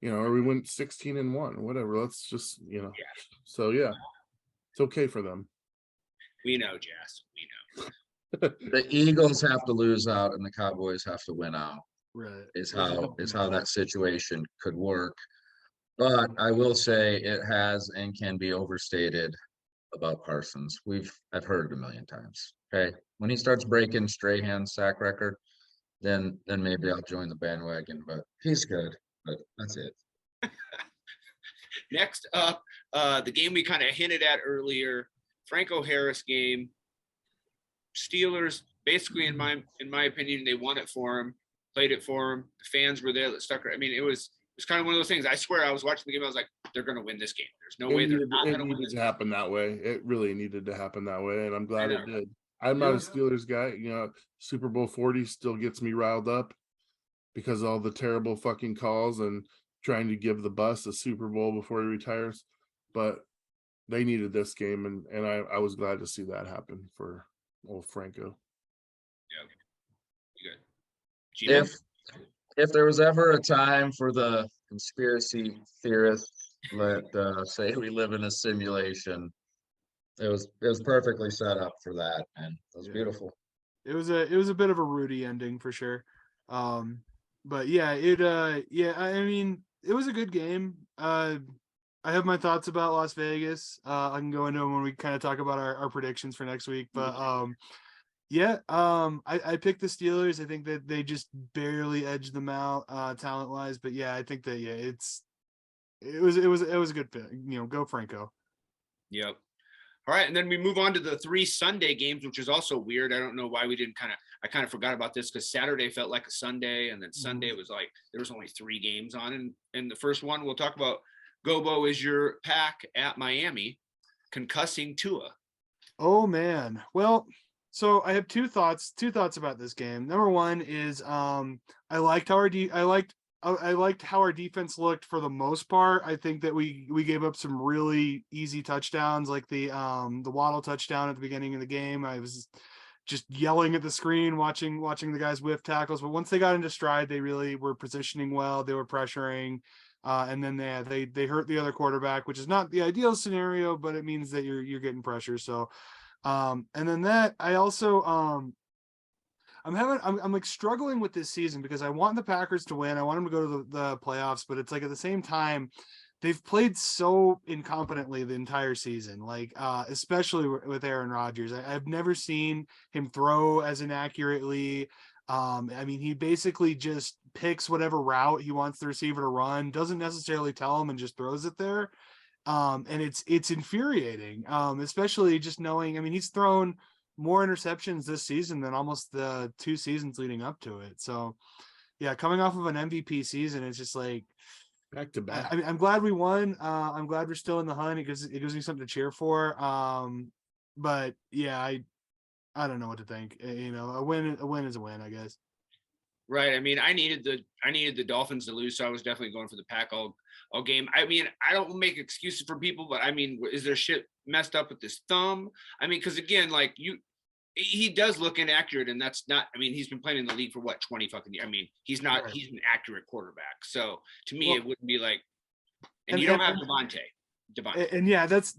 you know, or we went 16-1, whatever. Let's just, you know. Yeah. So yeah, it's okay for them. We know, Jazz. We know. The Eagles have to lose out and the Cowboys have to win out. Right. Is There's a how couple is how matches. that situation could work. But I will say it has and can be overstated about Parsons. I've heard it a million times. Okay. When he starts breaking Strahan's sack record, then maybe I'll join the bandwagon. But he's good. But that's it. Next up, the game we kind of hinted at earlier, Franco Harris game. Steelers, basically, in my opinion, they won it for him, played it for him. The fans were there that stuck. I mean, it was kind of one of those things. I swear, I was watching the game. I was like, they're going to win this game. There's no way they're not going to win needed this to game. happen that way. It really needed to happen that way, and I'm glad it know. did. I'm not a Yeah. Steelers guy. You know, Super Bowl 40 still gets me riled up because of all the terrible fucking calls and trying to give the bus a Super Bowl before he retires. But they needed this game, and I was glad to see that happen for old Franco. You good. Gino? If there was ever a time for the conspiracy theorists that say we live in a simulation, it was perfectly set up for that, and it was Yeah. beautiful. It was a bit of a Rudy ending for sure. But yeah, I mean, it was a good game. I have my thoughts about Las Vegas. I can go into them when we kind of talk about our predictions for next week. But I picked the Steelers. I think that they just barely edged them out talent wise. But yeah, I think that it was a good fit. You know, go Franco. Yep. All right, and then we move on to the 3 Sunday games, which is also weird. I don't know why we didn't I kind of forgot about this because Saturday felt like a Sunday, and then Sunday was like there was only 3 games on. And the first one we'll talk about, Gobo is your Pack at Miami, concussing Tua. Oh man. Well, so I have two thoughts about this game. Number one is I liked how our defense looked for the most part. I think that we gave up some really easy touchdowns, like the Waddle touchdown at the beginning of the game. I was just yelling at the screen, watching the guys whiff tackles. But once they got into stride, they really were positioning well. They were pressuring, and then they hurt the other quarterback, which is not the ideal scenario, but it means that you're getting pressure. So, and then that I also I'm like struggling with this season because I want the Packers to win. I want them to go to the playoffs, but it's like at the same time, they've played so incompetently the entire season, like especially with Aaron Rodgers. I've never seen him throw as inaccurately. I mean, he basically just picks whatever route he wants the receiver to run, doesn't necessarily tell him and just throws it there. And it's infuriating, especially just knowing, I mean, he's thrown more interceptions this season than almost the 2 seasons leading up to it. So yeah, coming off of an MVP season, it's just like Back to back. I'm glad we won. I'm glad we're still in the hunt. It gives me something to cheer for. But yeah, I don't know what to think. You know, a win is a win, I guess. Right. I mean, I needed the Dolphins to lose, so I was definitely going for the Pack all game. I mean, I don't make excuses for people, but I mean, is there shit messed up with his thumb. I mean, because again, like he does look inaccurate, and that's not. I mean, he's been playing in the league for what 20 fucking years. I mean, he's not. Right. He's an accurate quarterback. So to me, Well, it wouldn't be like. And and- you don't and- have Devontae. And yeah, that's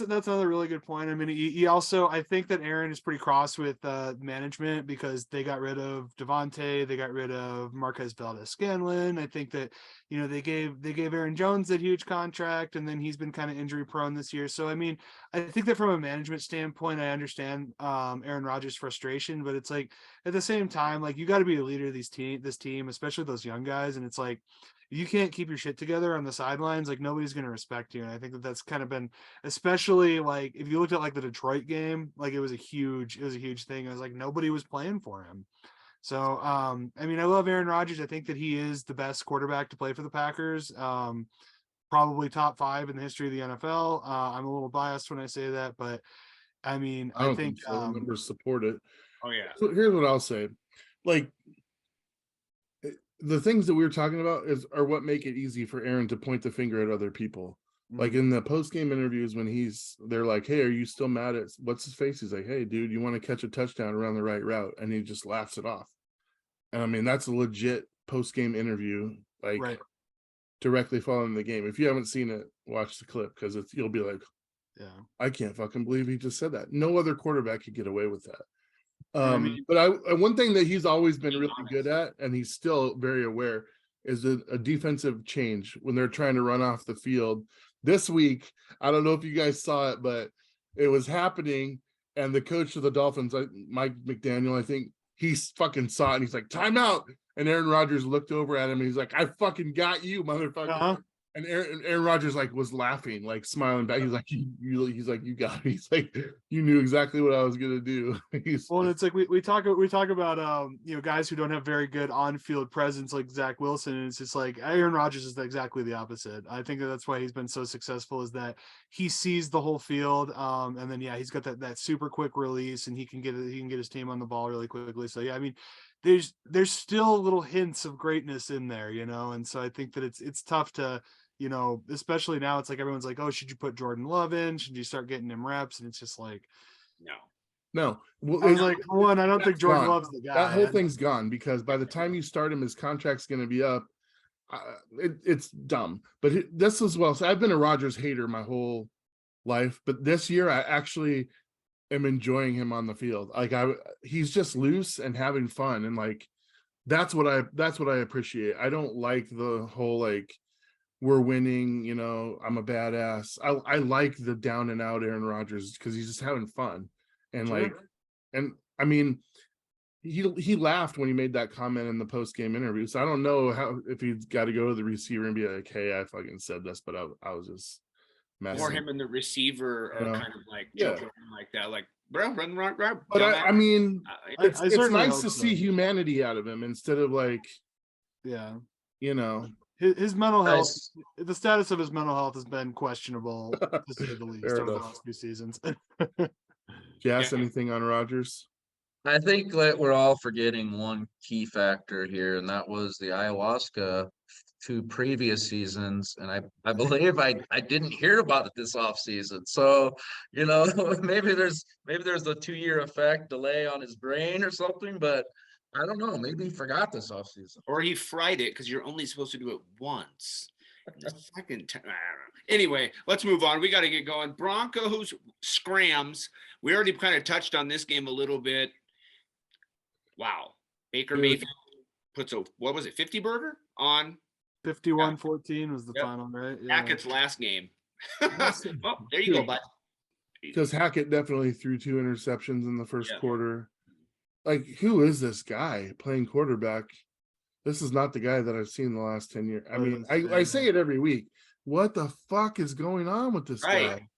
another really good point. I mean, he also, I think that Aaron is pretty cross with management because they got rid of Devontae, they got rid of Marquez Valdez-Scanlon. I think that, you know, they gave Aaron Jones that huge contract, and then he's been kind of injury prone this year. So I mean, I think that from a management standpoint, I understand Aaron Rodgers' frustration, but it's like at the same time, like you got to be a leader of this team, especially those young guys, and it's like, you can't keep your shit together on the sidelines, like nobody's going to respect you. And I think that that's kind of been, especially like if you looked at like the Detroit game, like it was a huge thing. It was like nobody was playing for him. So I mean, I love Aaron Rodgers. I think that he is the best quarterback to play for the Packers. Probably top 5 in the history of the NFL. I'm a little biased when I say that, but I mean, I don't think so. Numbers support it. Oh yeah. So here's what I'll say. Like, the things that we were talking about are what make it easy for Aaron to point the finger at other people. Like in the post-game interviews when they're like, hey, are you still mad at what's his face? He's like, hey, dude, you want to catch a touchdown around the right route? And he just laughs it off. And I mean, that's a legit post-game interview, like right. directly following the game. If you haven't seen it, watch the clip because you'll be like, Yeah. I can't fucking believe he just said that. No other quarterback could get away with that. I mean, But one thing that he's always been really good at, and he's still very aware, is a defensive change when they're trying to run off the field. This week, I don't know if you guys saw it, but it was happening, and the coach of the Dolphins, Mike McDaniel, I think he fucking saw it, and he's like, timeout. And Aaron Rodgers looked over at him, and he's like, I fucking got you, motherfucker. Uh-huh. And Aaron Rodgers like was laughing, like smiling back. He's like, he's like, you got me. He's like, you knew exactly what I was gonna do. Well, and it's like we talk about you know, guys who don't have very good on-field presence like Zach Wilson, and it's just like Aaron Rodgers is exactly the opposite. I think that's why he's been so successful, is that he sees the whole field, and then he's got that super quick release, and he can get his team on the ball really quickly. So yeah, I mean, there's still little hints of greatness in there, you know, and so I think that it's tough to, you know, especially now it's like everyone's like, oh, should you put Jordan Love in? Should you start getting him reps? And it's just like, no. Well, I was like, one, I don't think Jordan gone. Love's the guy. That whole thing's gone because by the time you start him, his contract's going to be up. It's dumb. But this as well. So I've been a Rodgers hater my whole life, but this year I actually am enjoying him on the field. Like he's just loose and having fun, and like that's what I appreciate. I don't like the whole like, we're winning, you know, I'm a badass. I like the down and out Aaron Rodgers because he's just having fun. And Sure. like, and I mean, he laughed when he made that comment in the post-game interview. So I don't know if he's got to go to the receiver and be like, hey, I fucking said this, but I was just messing. Or him and the receiver are kind of like joking like that, like, bro, run the route. But I mean, it's nice to so. see humanity out of him instead of like, you know, his mental health, the status of his mental health has been questionable to say the least over the last few seasons. Jas, anything on Rodgers? I think that we're all forgetting one key factor here, and that was the ayahuasca 2 previous seasons. And I believe I didn't hear about it this offseason. So, you know, maybe there's a 2-year effect delay on his brain or something, but I don't know. Maybe he forgot this offseason. Or he fried it because you're only supposed to do it once. The second time, I don't know. Anyway, let's move on. We got to get going. Broncos scrams. We already kind of touched on this game a little bit. Wow. Baker Mayfield puts a, what was it, 50 burger on? 51-14 was the final, right? Yeah. Hackett's last game. Oh, there you go, bud. Because Hackett definitely threw 2 interceptions in the first quarter. Like, who is this guy playing quarterback? This is not the guy that I've seen the last 10 years. I mean, I say it every week. What the fuck is going on with this guy?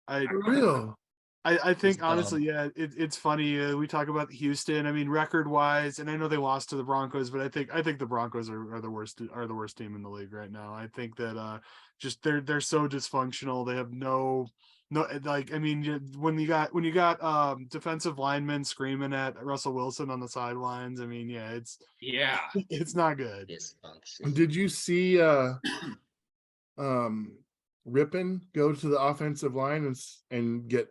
For real. I think honestly, it's funny. We talk about Houston. I mean, record wise, and I know they lost to the Broncos, but I think the Broncos are the worst team in the league right now. I think that just they're so dysfunctional. They have no, like, I mean, when you got defensive linemen screaming at Russell Wilson on the sidelines, I mean, it's not good. Did you see Rippon go to the offensive line and get.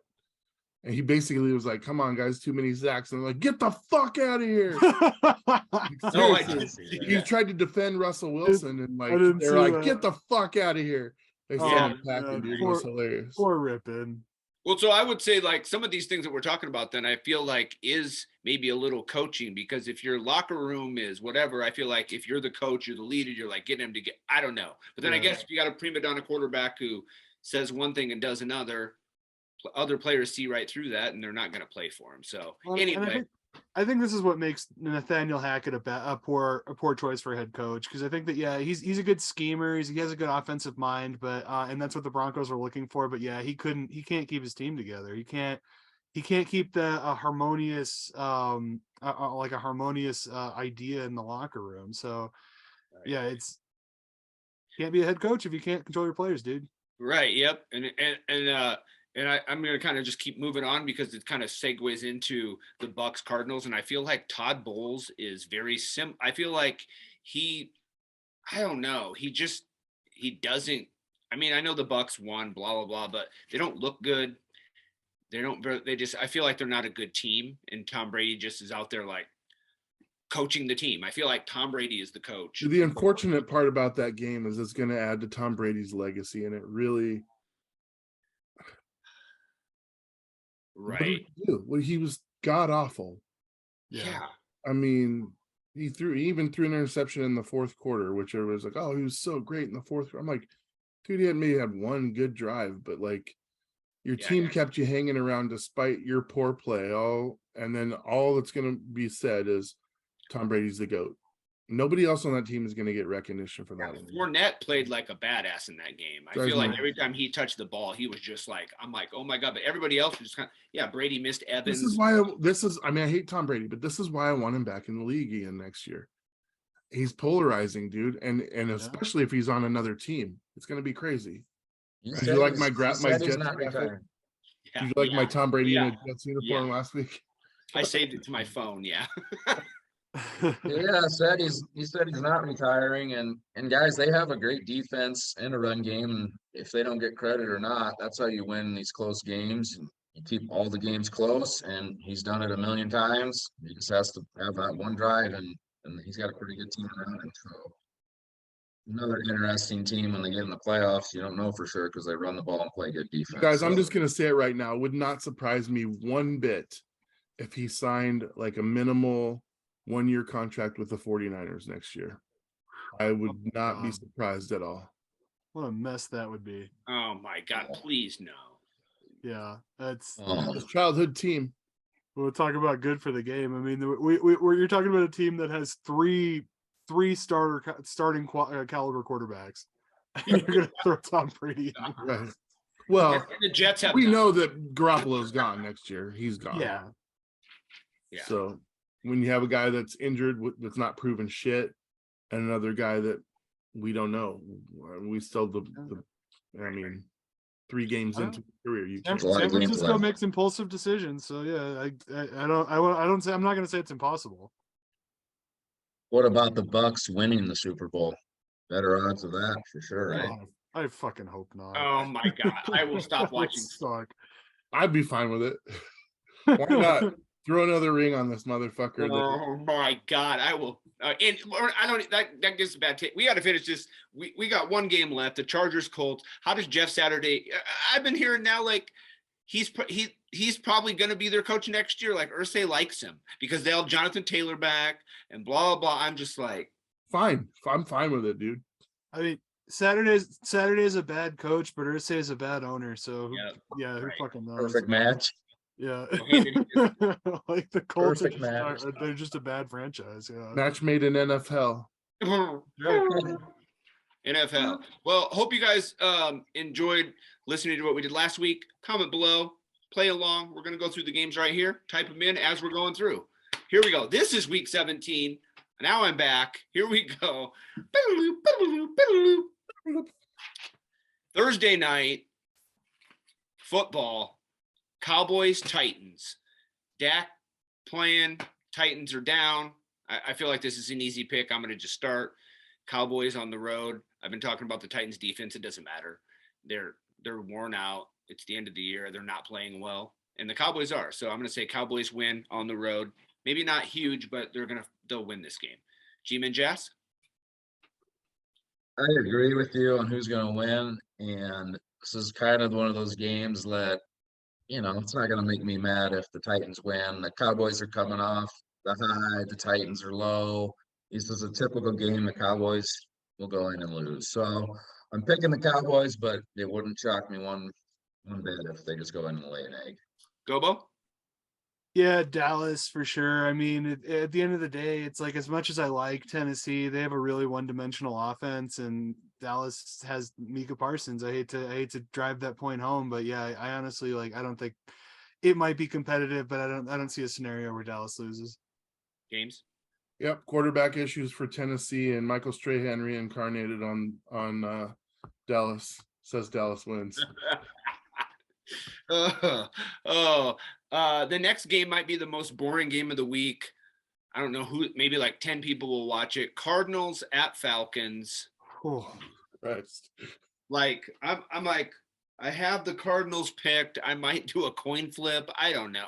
And he basically was like, "Come on, guys, too many sacks." And I'm like, "Get the fuck out of here!" No, I Seriously. didn't see He that. tried to defend Russell Wilson, and like didn't they're see like, that. "Get the fuck out of here!" They Oh, started man, attacking, dude. It was hilarious. Poor Rippon. Well, so I would say like some of these things that we're talking about, then I feel like is maybe a little coaching, because if your locker room is whatever, I feel like if you're the coach, you're the leader, you're like getting him to get, I don't know. But then I Yeah. guess if you got a prima donna quarterback who says one thing and does another, other players see right through that and they're not going to play for him. So Well, and anyway, I think this is what makes Nathaniel Hackett a poor choice for a head coach, because I think that he's a good schemer, he has a good offensive mind, but and that's what the Broncos were looking for. But yeah, he can't keep his team together. He can't keep the harmonious idea in the locker room. So yeah, it's can't be a head coach if you can't control your players, dude. right. Yep. And I'm going to kind of just keep moving on because it kind of segues into the Bucks Cardinals. And I feel like Todd Bowles is very I feel like I don't know. He doesn't, I mean, I know the Bucks won, blah, blah, blah, but they don't look good. I feel like they're not a good team. And Tom Brady just is out there like coaching the team. I feel like Tom Brady is the coach. The unfortunate part about that game is it's going to add to Tom Brady's legacy, and it really. Right. Well, he was god awful. Yeah. I mean, he even threw an interception in the fourth quarter, which everybody's like, "Oh, he was so great in the fourth quarter." I'm like, dude, he maybe had one good drive, but like your team kept you hanging around despite your poor play. And then all that's going to be said is Tom Brady's the GOAT. Nobody else on that team is going to get recognition for that. Fournette played like a badass in that game. I feel like every time he touched the ball, he was just like, I'm like, oh my God. But everybody else was just kind of, Brady missed Evans. I mean, I hate Tom Brady, but this is why I want him back in the league again next year. He's polarizing, dude. And especially if he's on another team, it's going to be crazy. Did you like my Jets graphic? Did you like my Tom Brady in a Jets uniform last week? I saved it to my phone. Yeah. Yeah, he said he's not retiring, and guys, they have a great defense and a run game, and if they don't get credit or not, that's how you win these close games. And you keep all the games close, and he's done it a million times. He just has to have that one drive, and he's got a pretty good team around him. So another interesting team when they get in the playoffs. You don't know for sure because they run the ball and play good defense. Guys, I'm just gonna say it right now. It would not surprise me one bit if he signed like a minimal one-year contract with the 49ers next year. I would not be surprised at all. What a mess that would be. Oh my God, please no. Yeah, that's his childhood team. We'll talk about good for the game. I mean, you're talking about a team that has three starting caliber quarterbacks. You're gonna throw Tom Brady in. Right. Well, and the Jets have we know that Garoppolo's gone next year. He's gone. Yeah. So when you have a guy that's injured, that's not proven shit, and another guy that we don't know, we still I mean, 3 games into his career, you San can't. Francisco makes impulsive decisions, so yeah, I don't say, I'm not going to say it's impossible. What about the Bucks winning the Super Bowl? Better odds of that for sure. Right? I fucking hope not. Oh my God, I will stop watching. I'd be fine with it. Why not? Throw another ring on this motherfucker. Oh my God, I will. And I don't. That gives a bad take. We got to finish this. We got one game left. The Chargers Colts. How does Jeff Saturday? I've been hearing now like he's probably going to be their coach next year. Like Irsay likes him because they'll Jonathan Taylor back and blah blah blah. I'm just like, fine. I'm fine with it, dude. I mean, Saturday's a bad coach, but Irsay is a bad owner. So who fucking knows? Perfect match. Yeah, like the Colts they're just a bad franchise. Yeah, match made in NFHell. NFHell. Well, hope you guys enjoyed listening to what we did last week. Comment below, play along. We're gonna go through the games right here. Type them in as we're going through. Here we go. This is week 17. Now I'm back. Here we go. Thursday night football. Cowboys, Titans. Dak playing. Titans are down. I feel like this is an easy pick. I'm going to just start. Cowboys on the road. I've been talking about the Titans defense. It doesn't matter. they're worn out. It's the end of the year. They're not playing well, and the Cowboys are. So I'm going to say Cowboys win on the road. Maybe not huge, but they'll win this game. G-Man Jas? I agree with you on who's going to win, and this is kind of one of those games that, it's not going to make me mad if the Titans win. The Cowboys are coming off the high, the Titans are low. This is a typical game the Cowboys will go in and lose. So I'm picking the Cowboys, but it wouldn't shock me one bit if they just go in and lay an egg. Gobo? Yeah, Dallas for sure. I mean, at the end of the day, it's like as much as I like Tennessee, they have a really one-dimensional offense, and Dallas has Micah Parsons. I hate to drive that point home, but yeah, I honestly I don't think it might be competitive, but I don't see a scenario where Dallas loses. James? Yep, quarterback issues for Tennessee, and Michael Strahan reincarnated on Dallas. Says Dallas wins. The next game might be the most boring game of the week. I don't know who, maybe like 10 people will watch it. Cardinals at Falcons. Oh, Christ. Like, I'm like, I have the Cardinals picked. I might do a coin flip. I don't know.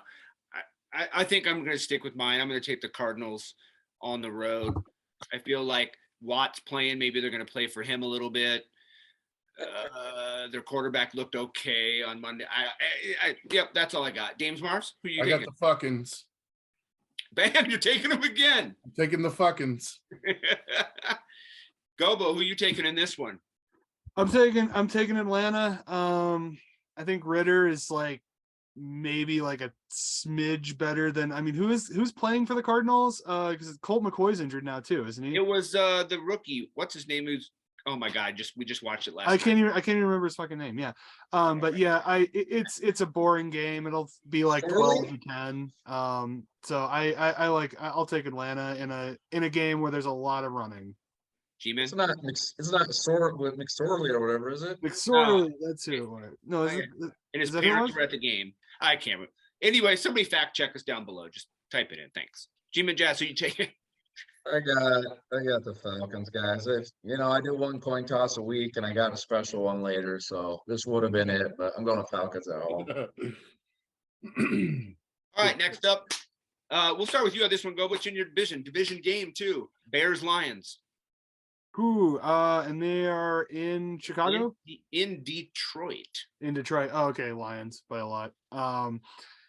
I think I'm going to stick with mine. I'm going to take the Cardinals on the road. I feel like Watt's playing. Maybe they're going to play for him a little bit. Their quarterback looked okay on Monday. Yep, that's all I got. James Mars, who you I taking? got the fuckins. Bam, you're taking them again. I'm taking the fuckins. Gobo, who you taking in this one? I'm taking Atlanta. I think Ritter is maybe a smidge better than, I mean, who's playing for the Cardinals? Because Colt McCoy's injured now too, isn't he? It was the rookie. What's his name? Who's oh my god, we just watched it last I can't night. even remember his fucking name. Yeah. But yeah, it's a boring game. It'll be 12-10. So I'll take Atlanta in a game where there's a lot of running. G-Man? It's not McSorley or whatever, is it? McSorley, that's who. No, And his is that who it parents was? were at the game. I can't remember. Anyway, somebody fact check us down below. Just type it in. Thanks. G-Man Jas, who you taking? I got the Falcons, guys. I do one coin toss a week, and I got a special one later, so this would have been it. But I'm going to Falcons at home. All right, next up, we'll start with you on this one. Go. What's in your division game too? Bears Lions. Who? And they are in Chicago? In Detroit. In Detroit. Oh, okay, Lions by a lot.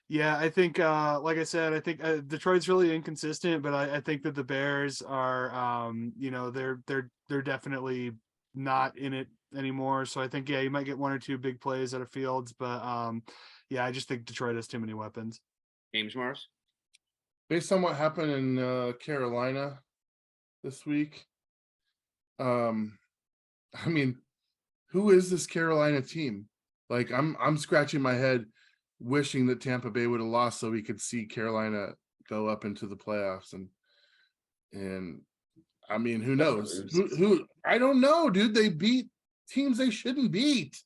Yeah, I think like I said, I think Detroit's really inconsistent, but I think that the Bears are they're definitely not in it anymore. So I think you might get one or two big plays out of Fields, but I just think Detroit has too many weapons. James Mars. Based on what happened in Carolina this week, I mean, who is this Carolina team? I'm scratching my head wishing that Tampa Bay would have lost so we could see Carolina go up into the playoffs. And I mean, who knows? Who I don't know, dude. They beat teams they shouldn't beat.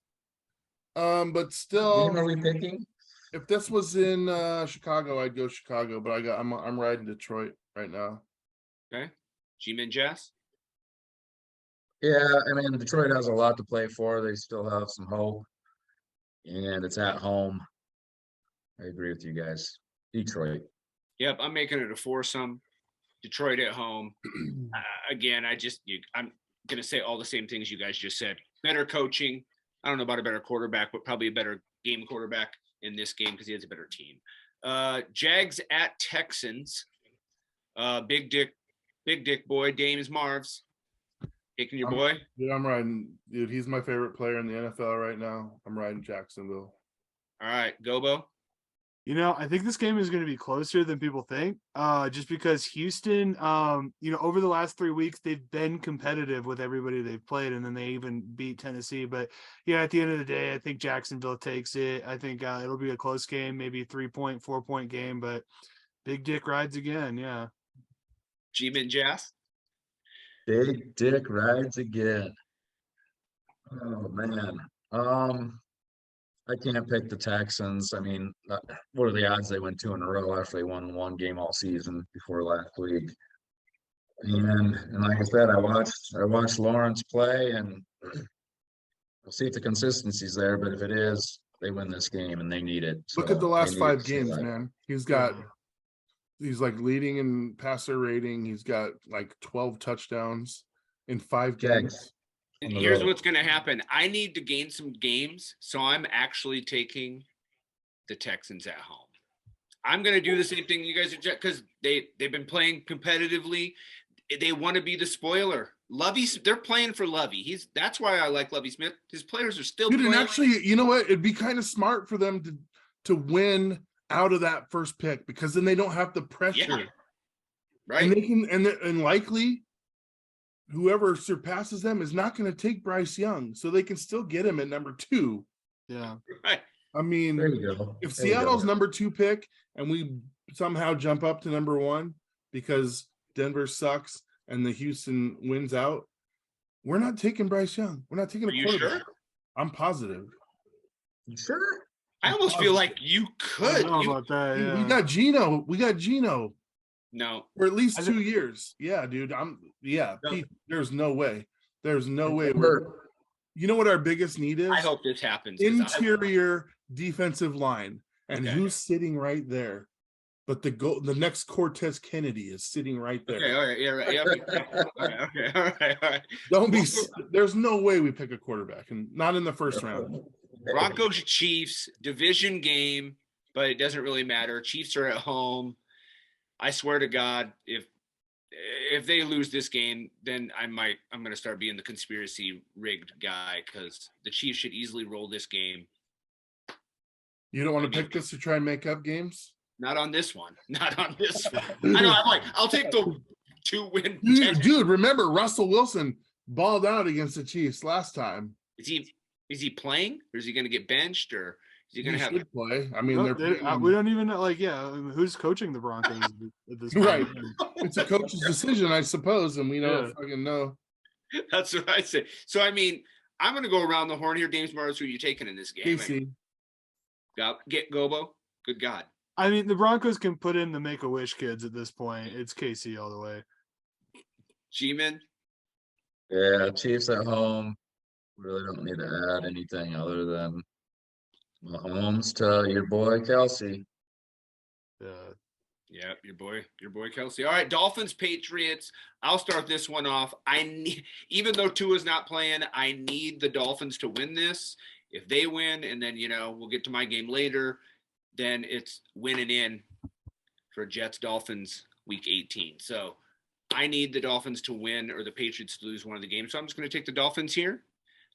But still, Who are we picking? if this was in Chicago, I'd go Chicago, but I'm riding Detroit right now. Okay. G-Man Jas. Yeah, I mean, Detroit has a lot to play for. They still have some hope, and it's at home. I agree with you guys. Detroit. Yep, I'm making it a foursome. Detroit at home. Again, I'm gonna say all the same things you guys just said. Better coaching. I don't know about a better quarterback, but probably a better game quarterback in this game because he has a better team. Jags at Texans. Big dick boy, Dames Marvs. Taking your boy. Dude, I'm riding. Dude, he's my favorite player in the NFL right now. I'm riding Jacksonville. All right, Gobo. I think this game is going to be closer than people think, just because Houston, over the last 3 weeks, they've been competitive with everybody they've played, and then they even beat Tennessee. But, yeah, at the end of the day, I think Jacksonville takes it. I think it'll be a close game, maybe 3-point, 4-point game, but Big Dick rides again, yeah. G-Man Jas. Big Dick rides again. Oh, man. I can't pick the Texans. I mean, what are the odds they win 2 in a row after they won one game all season before last week? And like I said, I watched Lawrence play, and We'll see if the consistency's there, but if it is, they win this game and they need it. Look at the So last they need 5 to see games, that. man. He's got Yeah. he's like leading in passer rating. He's got like 12 touchdowns in 5 Jags. games. On the Here's road. what's going to happen. I need to gain some games, so I'm actually taking the Texans at home. I'm going to do the same thing you guys are, because they've been playing competitively. They want to be the spoiler. They're playing for Lovey. That's why I like Lovey Smith. His players are still Dude, and playing. actually, you know what? It'd be kind of smart for them to win out of that first pick, because then they don't have the pressure. Yeah. Right. And they can and likely whoever surpasses them is not going to take Bryce Young, so they can still get him at number 2. Yeah. Right. I mean, There you go. if There you go. Seattle's number 2 pick and we somehow jump up to number 1 because Denver sucks and the Houston wins out, we're not taking Bryce Young. We're not taking Are a you quarterback. sure? I'm positive. You sure? I almost feel like you I could. don't know about that. Dude, Yeah. we got Gino. We got Gino No. for at least I 2 years. Yeah, dude. No. Pete, there's no way. There's no way. Remember, You know what our biggest need is? I hope this happens. 'cause Interior defensive line. And Okay. who's sitting right there? But the next Cortez Kennedy is sitting right there. Okay. All right. Yeah. Right. Yeah. Okay. All right. All right. Don't be. There's no way we pick a quarterback, and not in the first round. Broncos Chiefs division game, but it doesn't really matter. Chiefs are at home. I swear to God, if they lose this game, then I'm going to start being the conspiracy rigged guy, because the Chiefs should easily roll this game. You don't want to pick this to try and make up games, Not on this one. Not on this one. I know. I'm like, I'll take the 2-win. dude. Remember, Russell Wilson balled out against the Chiefs last time. Is he playing, or is he going to get benched, or is he He going to have? should play. I mean, No, they're playing- we don't even know. Like, yeah, who's coaching the Broncos at this point? Right. It's a coach's decision, I suppose, and we don't Yeah. fucking know. That's what I say. So I mean, I'm going to go around the horn here. James Morris, who are you taking in this game? Casey, Get Gobo. Good God. I mean, the Broncos can put in the Make-A-Wish kids at this point. It's KC all the way. G-Man. yeah, Chiefs at home. Really don't need to add anything other than Mahomes to your boy Kelsey. Yeah, your boy Kelsey. All right, Dolphins, Patriots. I'll start this one off. Even though Tua's not playing, I need the Dolphins to win this. If they win, and then we'll get to my game later, then it's winning in for Jets Dolphins week 18. So I need the Dolphins to win or the Patriots to lose one of the games. So I'm just going to take the Dolphins here.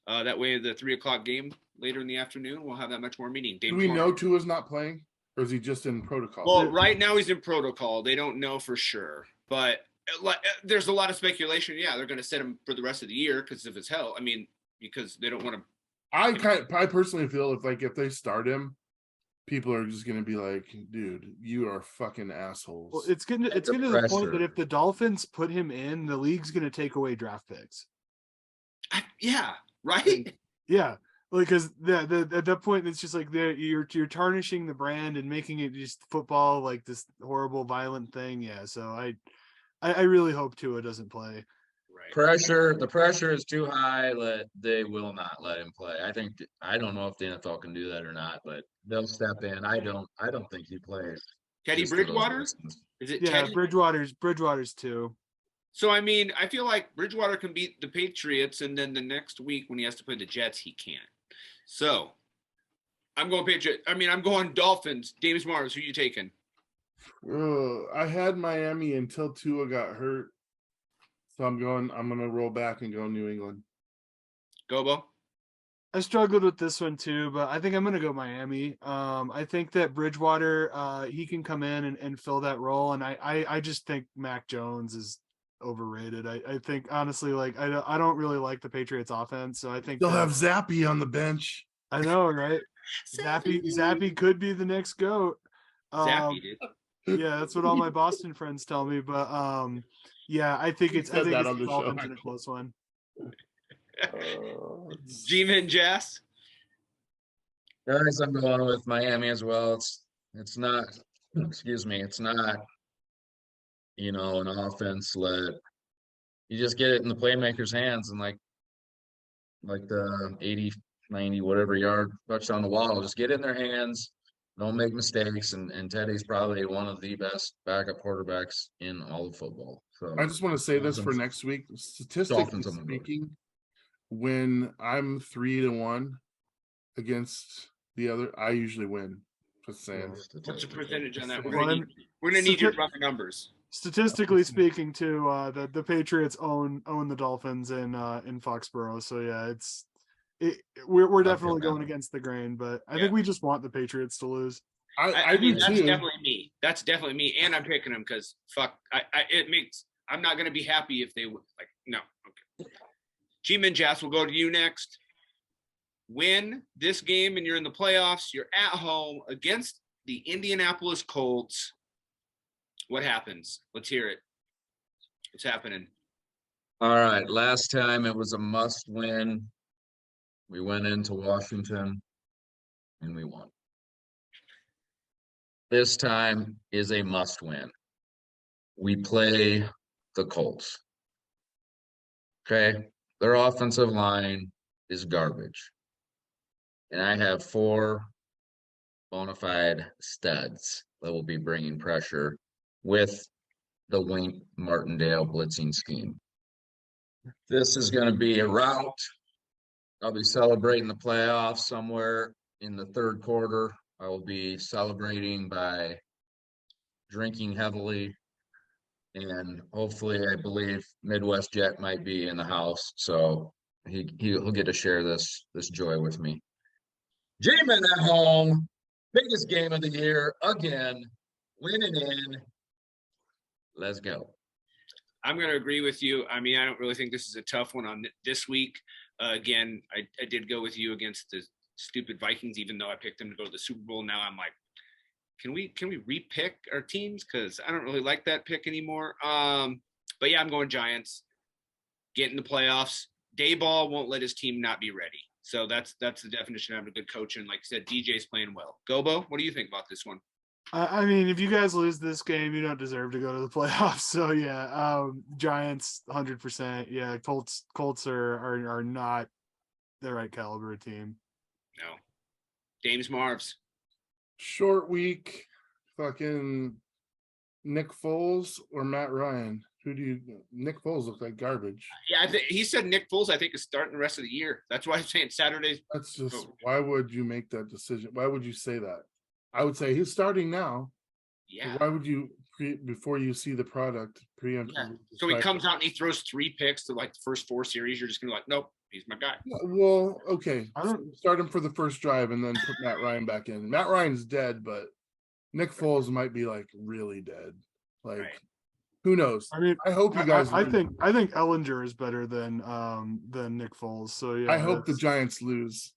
That way, the 3:00 game later in the afternoon, we'll have that much more meaning. do we know Tua's not playing, or is he just in protocol? Well, right now he's in protocol. They don't know for sure, but there's a lot of speculation. Yeah, they're going to set him for the rest of the year because of his health. I mean, because they don't want to. I personally feel if they start him, people are just gonna be like, dude, you are fucking assholes. Well, it's getting to the point that pressure. if the Dolphins put him in, the league's going to take away draft picks. Yeah, right. Yeah, because at that point, it's just like you're tarnishing the brand and making it just football like this horrible, violent thing. Yeah, so I really hope Tua doesn't play. Right. The pressure is too high. They will not let him play. I don't know if the NFL can do that or not, but they'll step in. I don't think he plays. Teddy just for those Bridgewater. reasons. Is it Yeah, Teddy? Bridgewater's too. So I mean, I feel like Bridgewater can beat the Patriots, and then the next week when he has to play the Jets, he can't. So I'm going Patriots. I mean, I'm going Dolphins. James Morris, who you taking? I had Miami until Tua got hurt, so I'm gonna roll back and go New England. Gobo. I struggled with this one too, but I think I'm gonna go Miami. I think that Bridgewater, he can come in and fill that role, and I just think Mac Jones is overrated. I think honestly, like I don't really like the Patriots offense, so I think They'll that- have Zappy on the bench. I know, right? Zappy could be the next GOAT. Zappy did. Yeah, that's what all my Boston friends tell me. But yeah, I think it's said that the on the show, Dolphins in a actually. close one. G-Man Jas. Guys, I'm going with Miami as well. It's not, excuse me, it's not, an offense you just get it in the playmakers' hands, and like like the 80, 90, whatever yard touchdown the wall. Just get in their hands. Don't make mistakes. And Teddy's probably one of the best backup quarterbacks in all of football. So I just want to say this for Dolphins- next week. Statistically Dolphins on the board. speaking, when I'm 3-1 against the other, I usually win. Just saying. What's the percentage on that? Well, We're gonna need your rough numbers. Statistically speaking, too, the Patriots own the Dolphins in Foxborough. So yeah, we're definitely going against the grain, but I think we just want the Patriots to lose. I do that's too. definitely me. That's definitely me, and I'm picking them because fuck, it makes. I'm not gonna be happy if they like. No, okay. Dames and Jas, we'll go to you next. Win this game and you're in the playoffs. You're at home against the Indianapolis Colts. What happens? Let's hear it. What's happening? All right. Last time it was a must win. We went into Washington and we won. This time is a must win. We play the Colts. Okay. Their offensive line is garbage. And I have 4 bona fide studs that will be bringing pressure with the Wink Martindale blitzing scheme. This is going to be a rout. I'll be celebrating the playoffs somewhere in the third quarter. I will be celebrating by drinking heavily. And hopefully, I believe Midwest Jet might be in the house. So he'll get to share this joy with me. J-Man at home. Biggest game of the year again. Winning in. Let's go. I'm going to agree with you. I mean, I don't really think this is a tough one on this week. Again, I did go with you against the stupid Vikings, even though I picked them to go to the Super Bowl. Now I'm like, can we re-pick our teams? Because I don't really like that pick anymore. But yeah, I'm going Giants. Get in the playoffs. Dayball won't let his team not be ready. So that's the definition of having a good coach. And like I said, DJ's playing well. Gobo, what do you think about this one? I mean, if you guys lose this game, you don't deserve to go to the playoffs. So yeah, Giants 100%. Yeah, Colts are not the right caliber of team. No. Dames Marvs. Short week, fucking Nick Foles or Matt Ryan. Nick Foles looks like garbage. Yeah, he said Nick Foles, I think, is starting the rest of the year. That's why I'm saying Saturdays. That's just, why would you make that decision? Why would you say that? I would say he's starting now. Yeah. Why would you, before you see the product, preemptively? Yeah. So he comes out and he throws 3 picks to like the first 4 series. You're just going to be like, nope, he's my guy. Yeah, well, okay. I don't Start him for the first drive and then put Matt Ryan back in. Matt Ryan's dead, but Nick Foles might be like really dead. Like, Right. Who knows? I mean, I hope you guys. I think Ellinger is better than Nick Foles. So yeah, I hope the Giants lose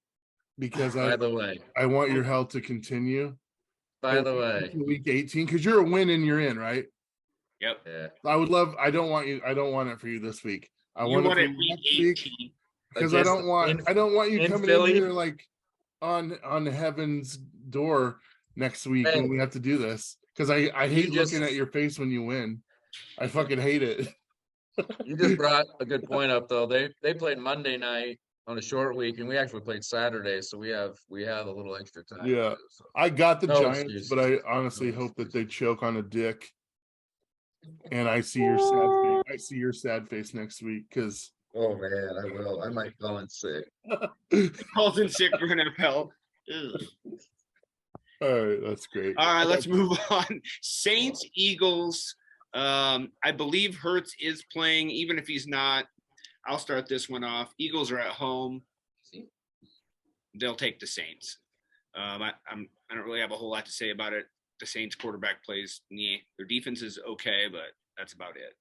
because By the way, I want your hell to continue. by the way, week 18, because you're a win and you're in, right? Yep. yeah. I would love. I don't want it for you this week. I You want want it it for week next week 18. because I don't want you in coming Philly. in here like on heaven's door next week Hey. when we have to do this. Because I hate just- looking at your face when you win. I fucking hate it. You just brought a good point up though. They played Monday night on a short week, and we actually played Saturday, so we have a little extra time. Yeah. too, so. I got the No Giants, excuses. but I honestly No hope that they choke on a dick. And I see your sad face. I see your sad face next week because Oh man, I will. I might call in sick. Calls in sick for NFL. Ugh. all right, that's great. All right, let's move on. Saints, Eagles. I believe Hurts is playing, even if he's not. I'll start this one off. Eagles are at home. They'll take the Saints. I don't really have a whole lot to say about it. The Saints quarterback plays, their defense is okay, but that's about it.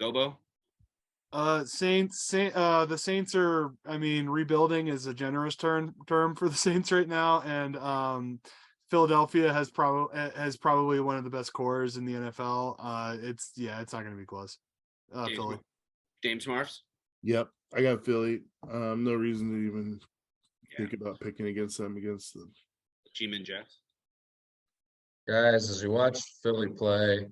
Gobo? the Saints are, I mean, rebuilding is a generous term for the Saints right now, and Philadelphia has probably one of the best cores in the NFL. It's not going to be close. Philly. James Marfs? Yep, I got Philly. No reason to even think about picking against them. Dames and Jas? Guys, as you watch Philly play,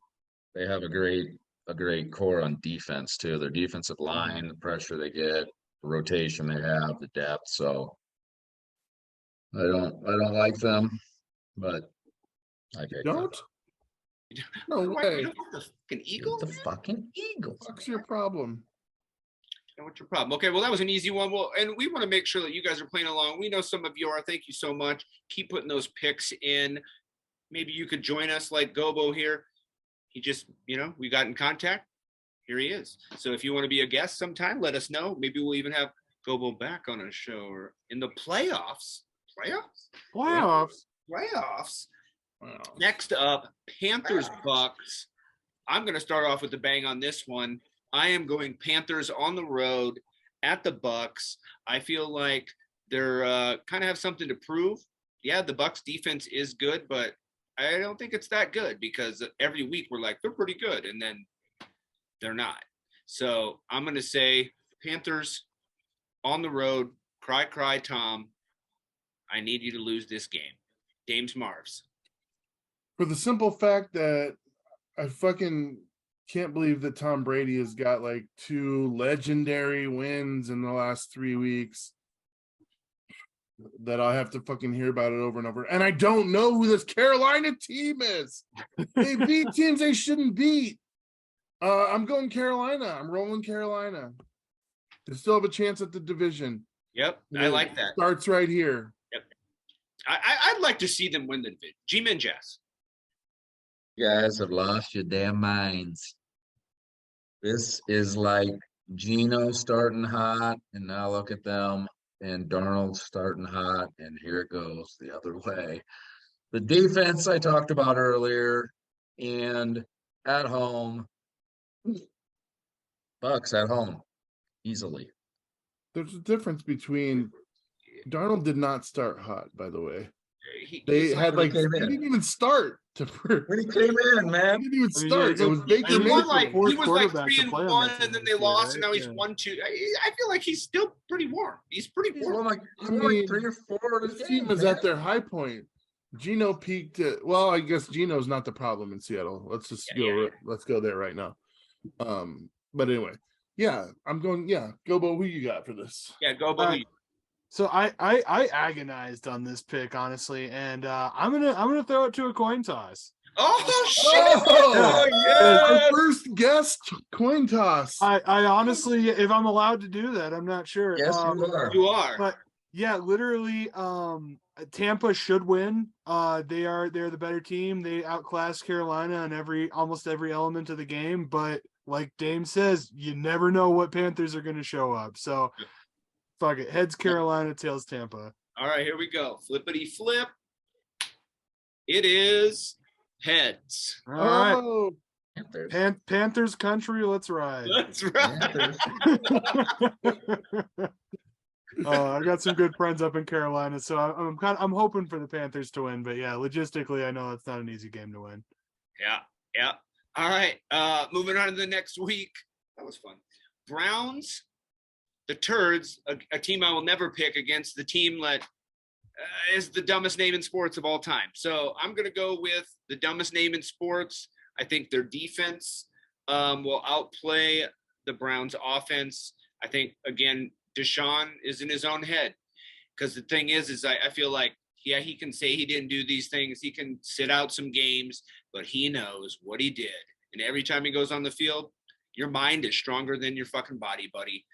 they have a great core on defense too. Their defensive line, the pressure they get, rotation they have, the depth. So I don't like them, but I get Don't? No You way. don't want the fucking Eagles? the fucking Eagles. What's your problem? What's your problem? Okay, well, that was an easy one. Well, and we want to make sure that you guys are playing along. We know some of you are. Thank you so much. Keep putting those picks in. Maybe you could join us like Gobo here. He just, we got in contact. Here he is. So if you want to be a guest sometime, let us know. Maybe we'll even have Gobo back on a show or in the playoffs. Playoffs. Wow. Next up, Panthers Bucks. I'm going to start off with the bang on this one. I am going Panthers on the road at the Bucks. I feel like they're kind of have something to prove. Yeah, the Bucks defense is good, but I don't think it's that good because every week we're like, they're pretty good, and then they're not. So I'm going to say Panthers on the road. Cry, cry, Tom. I need you to lose this game. Dames Marvs. For the simple fact that I fucking can't believe that Tom Brady has got like 2 legendary wins in the last 3 weeks, that I'll have to fucking hear about it over and over. And I don't know who this Carolina team is. They beat teams they shouldn't beat. I'm going Carolina. I'm rolling Carolina. They still have a chance at the division. Yep, I like that. Starts right here. Yep. I'd like to see them win the division. Dames and Jas. You guys have lost your damn minds. This is like Geno starting hot, and now look at them, and Darnold starting hot, and here it goes the other way. The defense I talked about earlier, and at home, Bucks at home, easily. There's a difference between Darnold did not start hot, by the way. They He's had when he like came he in. didn't even start to when he came in, man. he didn't even I mean, start. yeah, It was Baker He Mayfield. won Mayfield. like he was like Quarterback to 3-1, play on that and then team they this year, lost, and right? now he's Yeah. 1-2. I feel like he's still pretty warm. He's pretty He's warm. won like, I mean, 3 or 4 of This his team games, is man. at their high point. Geno peaked at, well, I guess Geno's not the problem in Seattle. Let's just let's go there right now. But anyway, yeah, I'm going, Gobo, who you got for this? Yeah, go Uh, Bobby. So I agonized on this pick, honestly, and I'm gonna throw it to a coin toss. Oh shit! Oh, yeah! our first guest coin toss. I honestly, if I'm allowed to do that, I'm not sure. Yes, you are. You are. But yeah, literally, Tampa should win. They're the better team. They outclassed Carolina on almost every element of the game. But like Dame says, you never know what Panthers are going to show up. So fuck it. Heads Carolina, tails Tampa. All right, here we go. Flippity flip. It is heads. All right, Oh, Panthers. Panthers country, let's ride. That's right. Panthers. I got some good friends up in Carolina, so I'm hoping for the Panthers to win. But yeah, logistically, I know it's not an easy game to win. Yeah. All right. Moving on to the next week. That was fun. Browns, the Turds, a team I will never pick against the team that is the dumbest name in sports of all time. So I'm going to go with the dumbest name in sports. I think their defense will outplay the Browns' offense. I think, again, Deshaun is in his own head, because the thing is I feel like, yeah, he can say he didn't do these things. He can sit out some games, but he knows what he did. And every time he goes on the field, your mind is stronger than your fucking body, buddy.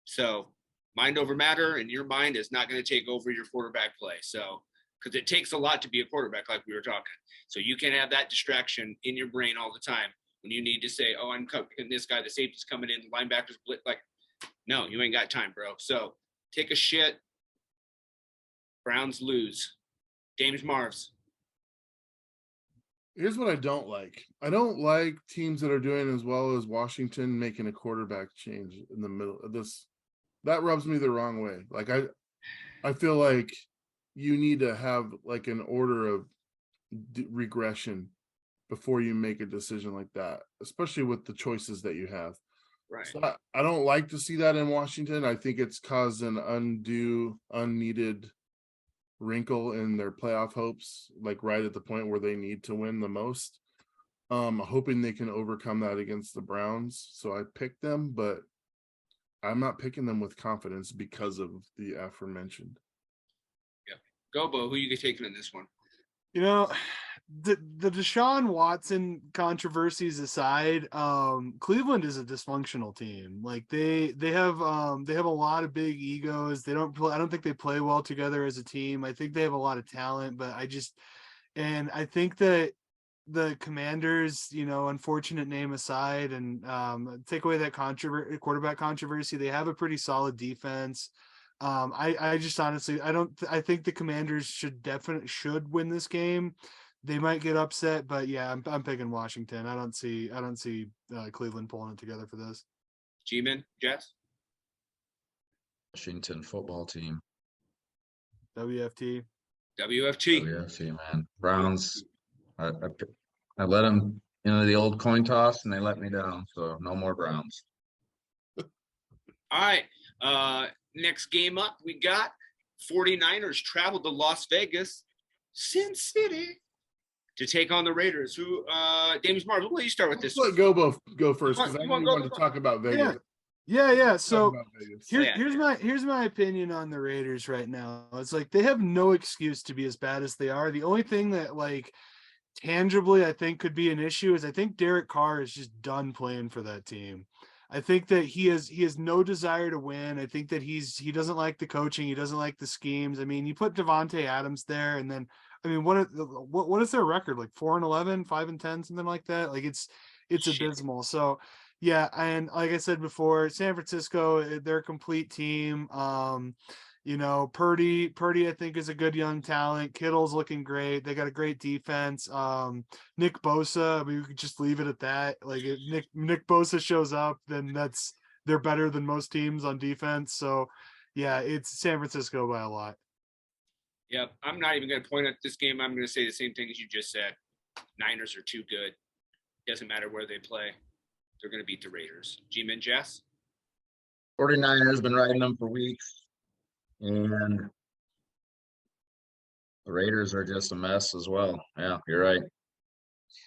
So mind over matter, and your mind is not going to take over your quarterback play. So, because it takes a lot to be a quarterback, like we were talking. So you can't have that distraction in your brain all the time when you need to say, oh, I'm covering this guy, the safety's coming in, the linebacker's blitz. Like, no, you ain't got time, bro. So take a shit. Browns lose. Dames Marvs. here's what I don't like. I don't like teams that are doing as well as Washington making a quarterback change in the middle of this. That rubs me the wrong way. Like I feel like you need to have like an order of regression before you make a decision like that, especially with the choices that you have. Right. So I don't like to see that in Washington. I think it's caused an unneeded wrinkle in their playoff hopes, like right at the point where they need to win the most. Hoping they can overcome that against the Browns. So I picked them, but I'm not picking them with confidence because of the aforementioned. Gobo, who you taking in this one? You know, the Deshaun Watson controversies aside, Cleveland is a dysfunctional team. Like they have a lot of big egos. I don't think they play well together as a team. I think they have a lot of talent, but I think that the Commanders, unfortunate name aside, and take away that quarterback controversy, they have a pretty solid defense. I just honestly, I think the Commanders should win this game. They might get upset, but yeah, I'm picking Washington. I don't see Cleveland pulling it together for this. G-Man, Jess? Washington football team. WFT. WFT. Man. Browns. I let them the old coin toss, and they let me down. So no more Browns. All right. Next game up, we got 49ers traveled to Las Vegas, Sin City, to take on the Raiders. Who, Dames Mars, we'll let you start with this. Let Gobo go first You because I want know you Gobo want to go? talk about Vegas. Yeah. Talk So about Vegas. here's my opinion on the Raiders right now. It's like they have no excuse to be as bad as they are. The only thing that tangibly I think could be an issue is I think Derek Carr is just done playing for that team. I think that he has no desire to win. I think that he doesn't like the coaching. He doesn't like the schemes. I mean, you put Devontae Adams there, and then what is their record? Like 4-11, 5-10, something like that. Like it's abysmal. So yeah, and like I said before, San Francisco, they're a complete team. Purdy, I think, is a good young talent. Kittle's looking great. They got a great defense. Nick Bosa, I mean, we could just leave it at that. Like if Nick Bosa shows up, then they're better than most teams on defense. So yeah, it's San Francisco by a lot. Yeah, I'm not even going to point at this game. I'm going to say the same thing as you just said. Niners are too good. Doesn't matter where they play. They're going to beat the Raiders. G-Man, Jess? 49ers been riding them for weeks. And the Raiders are just a mess as well. Yeah, you're right.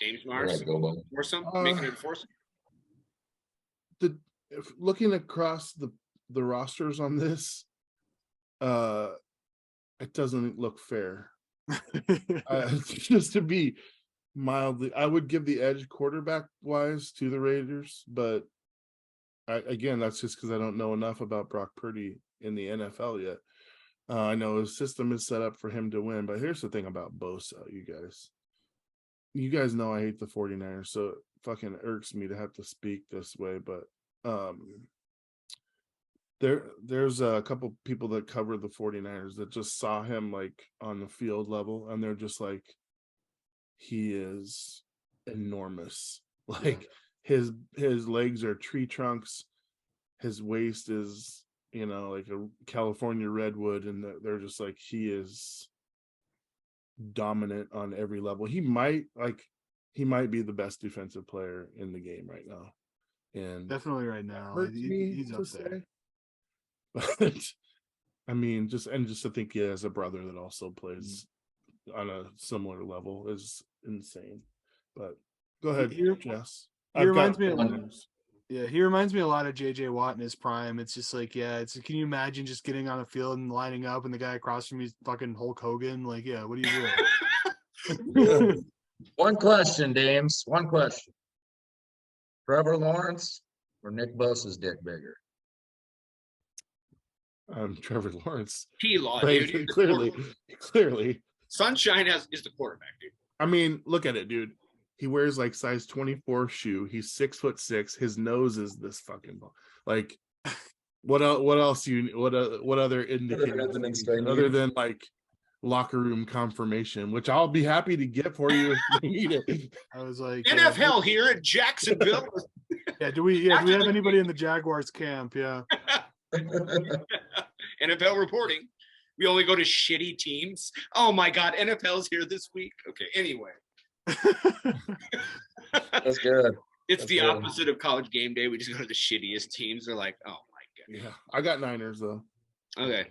James Mars? Gobo. Force them? Making it force them? Looking across the rosters on this, it doesn't look fair. Just to be mildly, I would give the edge quarterback wise to the Raiders, but again, that's just because I don't know enough about Brock Purdy in the NFL yet. I know his system is set up for him to win, but here's the thing about Bosa, you guys know I hate the 49ers, so it fucking irks me to have to speak this way, but there's a couple people that cover the 49ers that just saw him on the field level, and they're just like, he is enormous. His legs are tree trunks, his waist is like a California redwood, and they're just like, he is dominant on every level. He might be the best defensive player in the game right now, and Definitely right now. hurts me He's to up there. say. But I mean, just to think he has a brother that also plays on a similar level is insane. But go ahead, Jess. He reminds me a lot of JJ Watt in his prime. It's just like, yeah, can you imagine just getting on a field and lining up and the guy across from you is fucking Hulk Hogan? Like, yeah, what are you doing? One question, Dames. One question. Trevor Lawrence or Nick Bosa's dick bigger? Trevor Lawrence. T-Law, Right, dude. Clearly. Sunshine is the quarterback, dude. I mean, look at it, dude. He wears size 24 shoe. He's 6'6". His nose is this fucking ball. What else what other indicators other than locker room confirmation, which I'll be happy to get for you if you need it. I was like, NFHell here at Jacksonville. Yeah, do we have anybody in the Jaguars camp? Yeah. NFL reporting. We only go to shitty teams. Oh my God, NFL's here this week. Okay, anyway. That's good. It's the opposite of college game day. We just go to the shittiest teams. They're like, oh my God. Yeah, I got Niners though. Okay.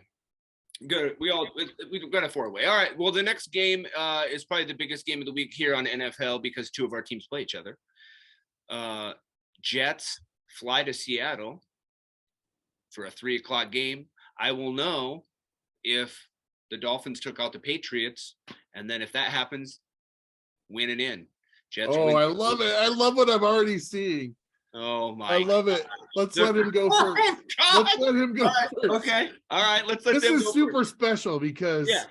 Good. We've got a four-way. All right. Well, the next game is probably the biggest game of the week here on NFL because two of our teams play each other. Jets fly to Seattle for a 3:00 game. I will know if the Dolphins took out the Patriots, and then if that happens, win it in. Jets Oh, win. I love it. I love what I'm already seeing. Oh my! I love it. Let's let him go first. Oh, God. Let's let him go first. Okay. All right. Let's let This them is go super first. special because Yeah.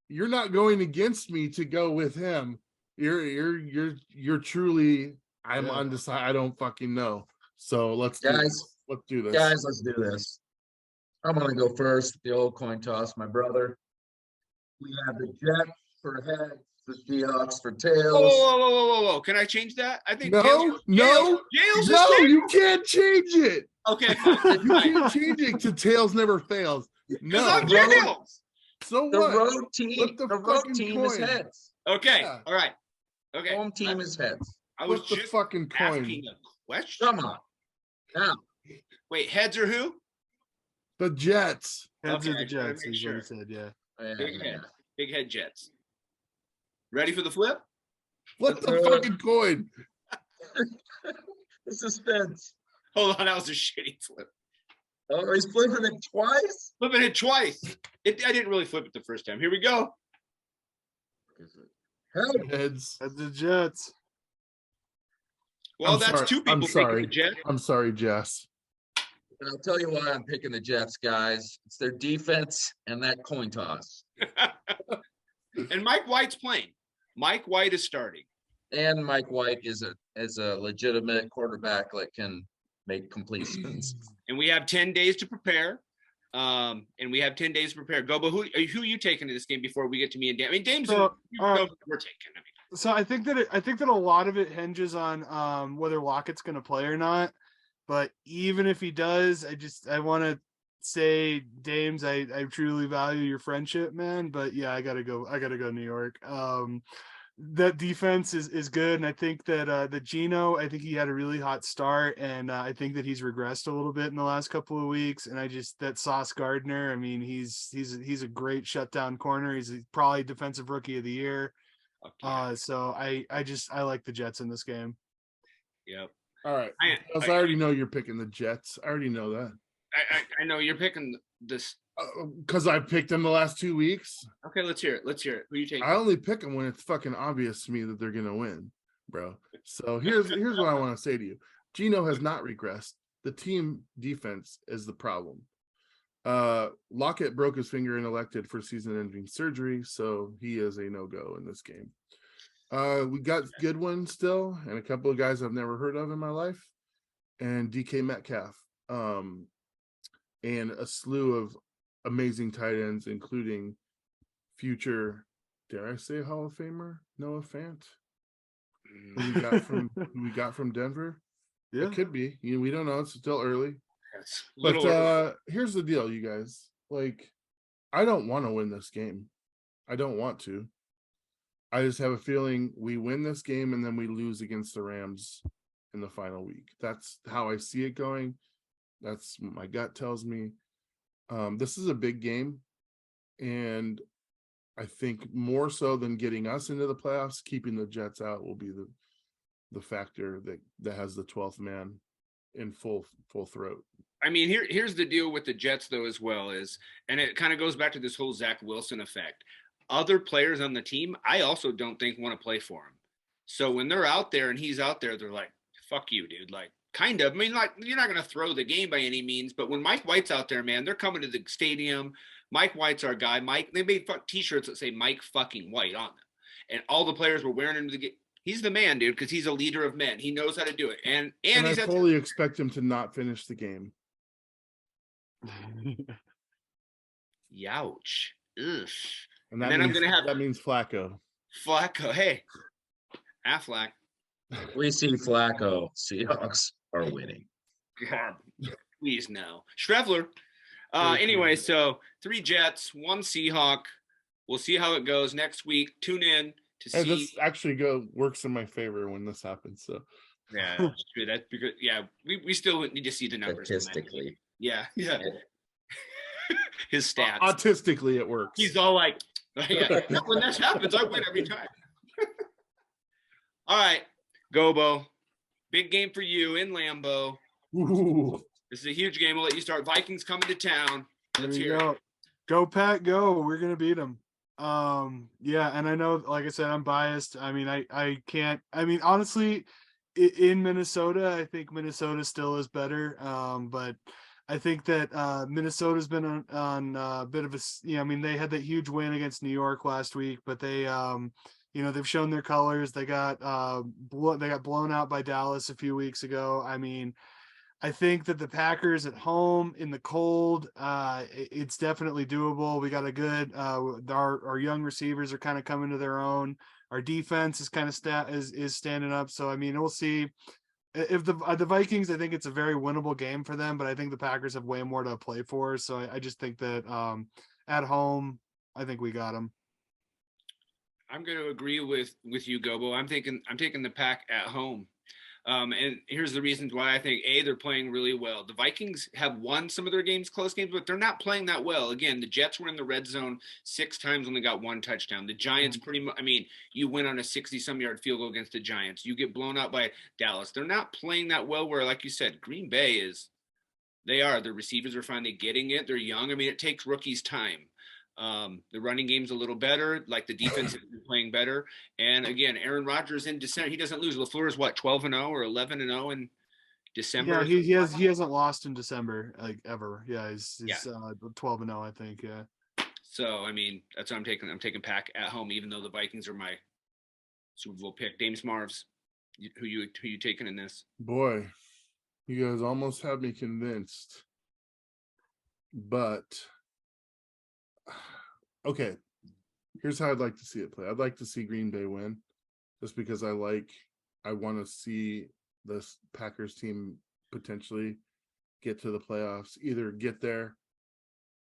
you're not going against me to go with him. You're truly. I'm Yeah. undecided. I don't fucking know. So let's do Guys, this. Let's do this. Guys, let's do this. I'm gonna go first. The old coin toss, my brother. We have the Jets for heads, the Seahawks for Whoa, tails. whoa, whoa, whoa, whoa, whoa! Can I change that? I think No, Jails no, is no, tails. you can't change it. Okay, fine. You can't change it to tails never fails. Because No, I'm bro. Jails. so The what? road team, Flip the the road fucking team is coin. heads. Okay. Yeah. All right. Okay. Home team is heads. I was Flip the just fucking coin. asking a question. Come on. Now, Wait, heads or who? The Jets. Heads Okay, of the I just wanna Jets make is what sure. he said. Yeah. Big head. Big head Jets. Ready for the flip? Flip the Uh, fucking coin. The suspense. Hold on, that was a shitty flip. Oh, he's flipping it twice. Flipping it twice. I didn't really flip it the first time. Here we go. Head. Heads. Heads of the Jets. Well, I'm that's sorry. two people I'm taking sorry. the Jet. I'm sorry, Jess. And I'll tell you why I'm picking the Jets, guys. It's their defense and that coin toss. And Mike White's playing. Mike White is starting. And Mike White is a legitimate quarterback that can make completions. And we have 10 days to prepare. Gobo, who are you taking to this game before we get to me and Dan? I mean, Dames, So, we're taking. I mean, So I think that a lot of it hinges on whether Lockett's going to play or not. But even if he does, I want to say, Dames, I truly value your friendship, man. But yeah, I gotta go New York. That defense is good, and I think that the Geno, I think he had a really hot start, and I think that he's regressed a little bit in the last couple of weeks. And that Sauce Gardner, I mean, he's a great shutdown corner. He's probably defensive rookie of the year. okay. So I like the Jets in this game. Yep. All right. I- I already know you're picking the Jets. I already know that. I know you're picking this. Because I picked them the last 2 weeks. Okay, let's hear it. Who are you taking? I only pick them when it's fucking obvious to me that they're gonna win, bro. So here's what I want to say to you. Geno has not regressed. The team defense is the problem. Lockett broke his finger and elected for season-ending surgery, so he is a no-go in this game. We got Goodwin still, and a couple of guys I've never heard of in my life, and DK Metcalf, and a slew of amazing tight ends, including future, dare I say, Hall of Famer Noah Fant, who we got from Denver. Yeah. It could be. We don't know. It's still early. Yes. But here's the deal, you guys. Like, I don't want to win this game. I don't want to. I just have a feeling we win this game and then we lose against the Rams in the final week. That's how I see it going. That's what my gut tells me. This is a big game, and I think more so than getting us into the playoffs, keeping the Jets out will be the factor that has the 12th man in full throat. I mean, here's the deal with the Jets, though, as well, and it kind of goes back to this whole Zach Wilson effect. Other players on the team, I also don't think want to play for him. So when they're out there and he's out there, they're like, fuck you, dude. Like, kind of. I mean, like, you're not going to throw the game by any means, but when Mike White's out there, man, they're coming to the stadium. Mike White's our guy. They made t-shirts that say Mike fucking White on them. And all the players were wearing him to the game. He's the man, dude, because he's a leader of men. He knows how to do it. And I he's fully expect him to not finish the game. Youch. Ugh. And then I'm gonna have that means Flacco. Flacco. Hey, Affleck. We see Flacco. Seahawks are winning. God, please no. Schreffler. Anyway, so 3 Jets, 1 Seahawk. We'll see how it goes next week. Tune in to see. This actually works in my favor when this happens. So Yeah, that's true. That's because we still need to see the numbers. Statistically. Yeah. His stats. Autistically, it works. He's all like, yeah, when this happens, I win every time. All right, Gobo. Big game for you in Lambeau. Ooh. This is a huge game. We'll let you start. Vikings coming to town. Let's There you hear it. go. Go Pack, go. We're gonna beat them. Yeah, and I know, like I said, I'm biased. I mean, I can't. I mean, honestly, in Minnesota, I think Minnesota still is better. But I think that Minnesota's been on a bit of a, I mean, they had that huge win against New York last week, but they, they've shown their colors. They got blown out by Dallas a few weeks ago. I mean, I think that the Packers at home in the cold, it's definitely doable. We got a good, our young receivers are kind of coming to their own. Our defense is kind of is standing up. So I mean, we'll see. If the Vikings, I think it's a very winnable game for them, but I think the Packers have way more to play for. So I just think that at home, I think we got them. I'm going to agree with you, Gobo. I'm taking the Pack at home. And here's the reasons why I think they're playing really well. The Vikings have won some of their close games, but they're not playing that well. Again, the Jets were in the red zone 6 times, only got 1 touchdown. The Giants pretty much, I mean, you win on a 60-some yard field goal against the Giants. You get blown out by Dallas. They're not playing that well where, like you said, Green Bay is. They are. The receivers are finally getting it. They're young. I mean, it takes rookies time. The running game's a little better, like the defense is playing better. And again, Aaron Rodgers in December, he doesn't lose. LaFleur is what, 12-0 or 11-0 in December? Yeah, he hasn't lost in December, like, ever. Yeah, he's 12-0, I think. Yeah. So I mean, that's what I'm taking. I'm taking Pack at home, even though the Vikings are my Super Bowl pick. Dames Marvs, who you taking in this? Boy, you guys almost had me convinced. But okay, here's how I'd like to see it play. I'd like to see Green Bay win, just because I want to see this Packers team potentially get to the playoffs, either get there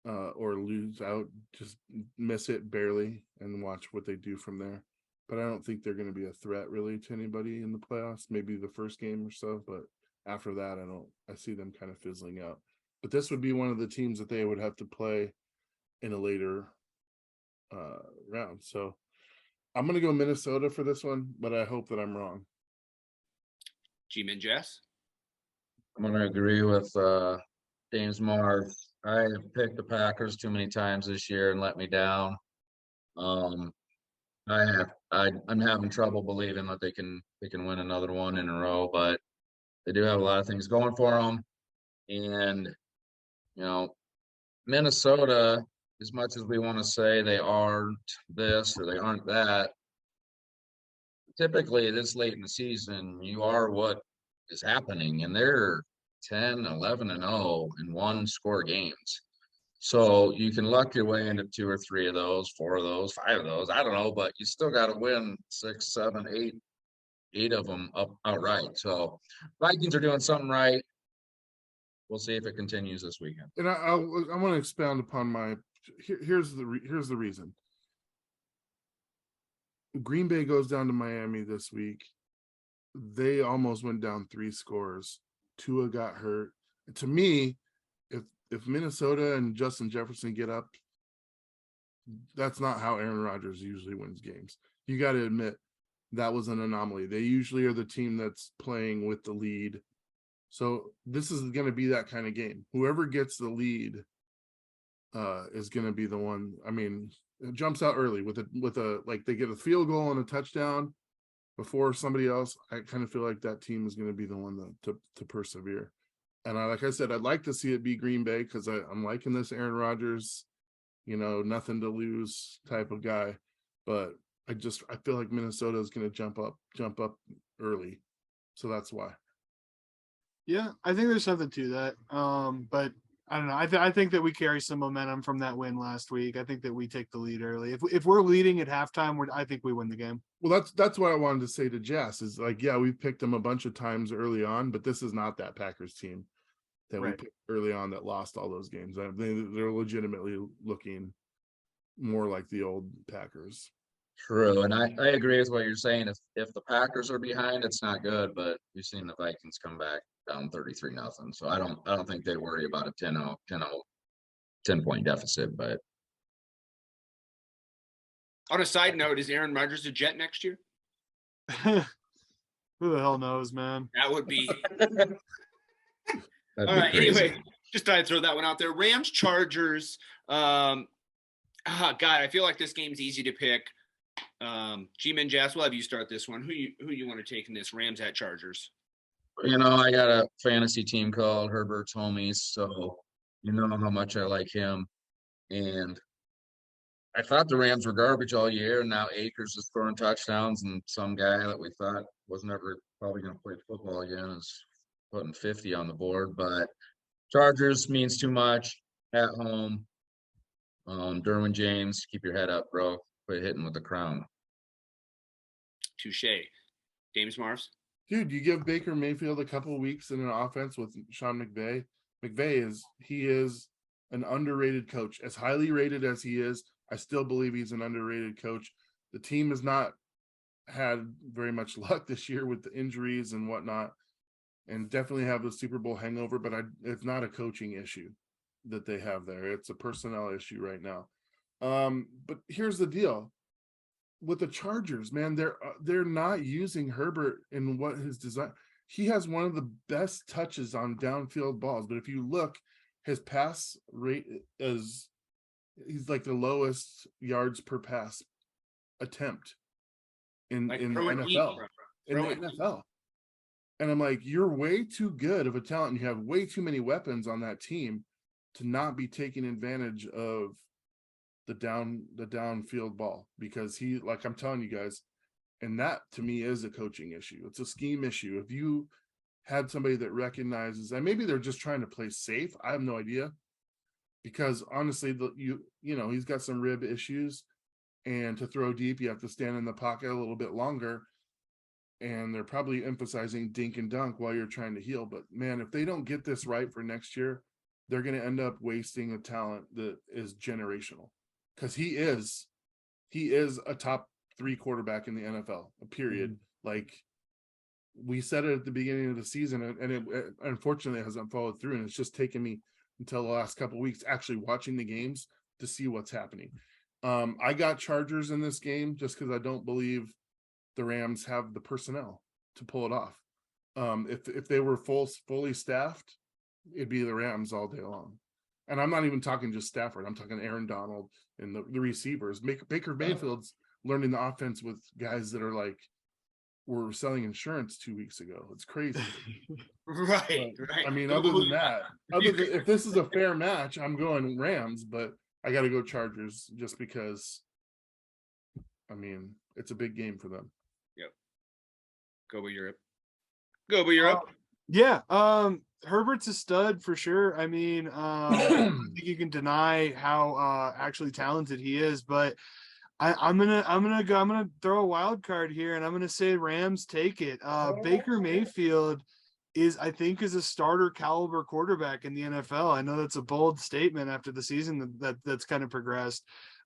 or lose out, just miss it barely, and watch what they do from there. But I don't think they're going to be a threat really to anybody in the playoffs. Maybe the first game or so, but after that, I see them kind of fizzling out. But this would be one of the teams that they would have to play in a later round. So I'm going to go Minnesota for this one, but I hope that I'm wrong. Dames and Jas? I'm going to agree with James Marv. I have picked the Packers too many times this year and let me down. I'm having trouble believing that they can win another one in a row, but they do have a lot of things going for them. And Minnesota, as much as we want to say they aren't this or they aren't that, typically this late in the season, you are what is happening, and they're 10, 11-0 in 1-score games. So you can luck your way into 2 or 3 of those, 4 of those, 5 of those. I don't know, but you still got to win 6, 7, 8 of them outright. So Vikings are doing something right. We'll see if it continues this weekend. And I want to expound upon here's the reason. Green Bay goes down to Miami this week. They almost went down 3 scores. Tua got hurt. And to me, if Minnesota and Justin Jefferson get up, that's not how Aaron Rodgers usually wins games. You got to admit that was an anomaly. They usually are the team that's playing with the lead. So this is going to be that kind of game. Whoever gets the lead is going to be the one. I mean, it jumps out early with a like they get a field goal and a touchdown before somebody else. I kind of feel like that team is going to be the one to persevere. And like I said, I'd like to see it be Green Bay because I'm liking this Aaron Rodgers, nothing to lose type of guy. But I feel like Minnesota is going to jump up early. So that's why. Yeah, I think there's something to that. But I don't know. I think that we carry some momentum from that win last week. I think that we take the lead early. If we're leading at halftime, I think we win the game. Well, that's what I wanted to say to Jess is like, yeah, we picked them a bunch of times early on, but this is not that Packers team that we picked early on that lost all those games. They're legitimately looking more like the old Packers. True, and I agree with what you're saying. If the Packers are behind, it's not good, but we've seen the Vikings come back down 33-0. So I don't think they worry about a 10-point deficit. But On a side note, is Aaron Rodgers a Jet next year? Who the hell knows, man? That would be That'd All be right. crazy. Anyway, just thought I'd throw that one out there. Rams, Chargers. God, I feel like this game's easy to pick. G-Man Jas, we'll have you start this one. Who you want to take in this? Rams at Chargers. I got a fantasy team called Herbert's Homies, so you know how much I like him. And I thought the Rams were garbage all year, and now Akers is throwing touchdowns, and some guy that we thought was never probably going to play football again is putting 50 on the board. But Chargers means too much at home. Derwin James, keep your head up, bro. Quit hitting with the crown. Touche. James Marvs. Dude, you give Baker Mayfield a couple of weeks in an offense with Sean McVay. He is an underrated coach. As highly rated as he is, I still believe he's an underrated coach. The team has not had very much luck this year with the injuries and whatnot, and definitely have the Super Bowl hangover, but it's not a coaching issue that they have there. It's a personnel issue right now. But here's the deal. With the Chargers, man, they're not using Herbert in what his design. He has one of the best touches on downfield balls, but if you look, his pass rate is he's like the lowest yards per pass attempt in the NFL. In the NFL. And I'm like, you're way too good of a talent. And you have way too many weapons on that team to not be taking advantage of the downfield ball, because he, like I'm telling you guys, and that to me is a coaching issue. It's a scheme issue. If you had somebody that recognizes, and maybe they're just trying to play safe, I have no idea, because honestly, he's got some rib issues, and to throw deep, you have to stand in the pocket a little bit longer, and they're probably emphasizing dink and dunk while you're trying to heal. But man, if they don't get this right for next year, they're going to end up wasting a talent that is generational. Because he is a top 3 quarterback in the NFL, period. Like we said it at the beginning of the season, and it unfortunately hasn't followed through. And it's just taken me until the last couple of weeks actually watching the games to see what's happening. I got Chargers in this game just because I don't believe the Rams have the personnel to pull it off. If they were fully staffed, it'd be the Rams all day long. And I'm not even talking just Stafford. I'm talking Aaron Donald and the receivers. Baker Mayfield's learning the offense with guys that are like, were selling insurance 2 weeks ago. It's crazy. Right. I mean, other than that, if this is a fair match, I'm going Rams, but I got to go Chargers just because, I mean, it's a big game for them. Yep. Gobo Europe. Yeah. Herbert's a stud for sure. I mean, I don't think you can deny how actually talented he is, but I'm gonna throw a wild card here, and I'm gonna say Rams take it. Baker Mayfield is a starter caliber quarterback in the NFL. I know that's a bold statement after the season that's kind of progressed.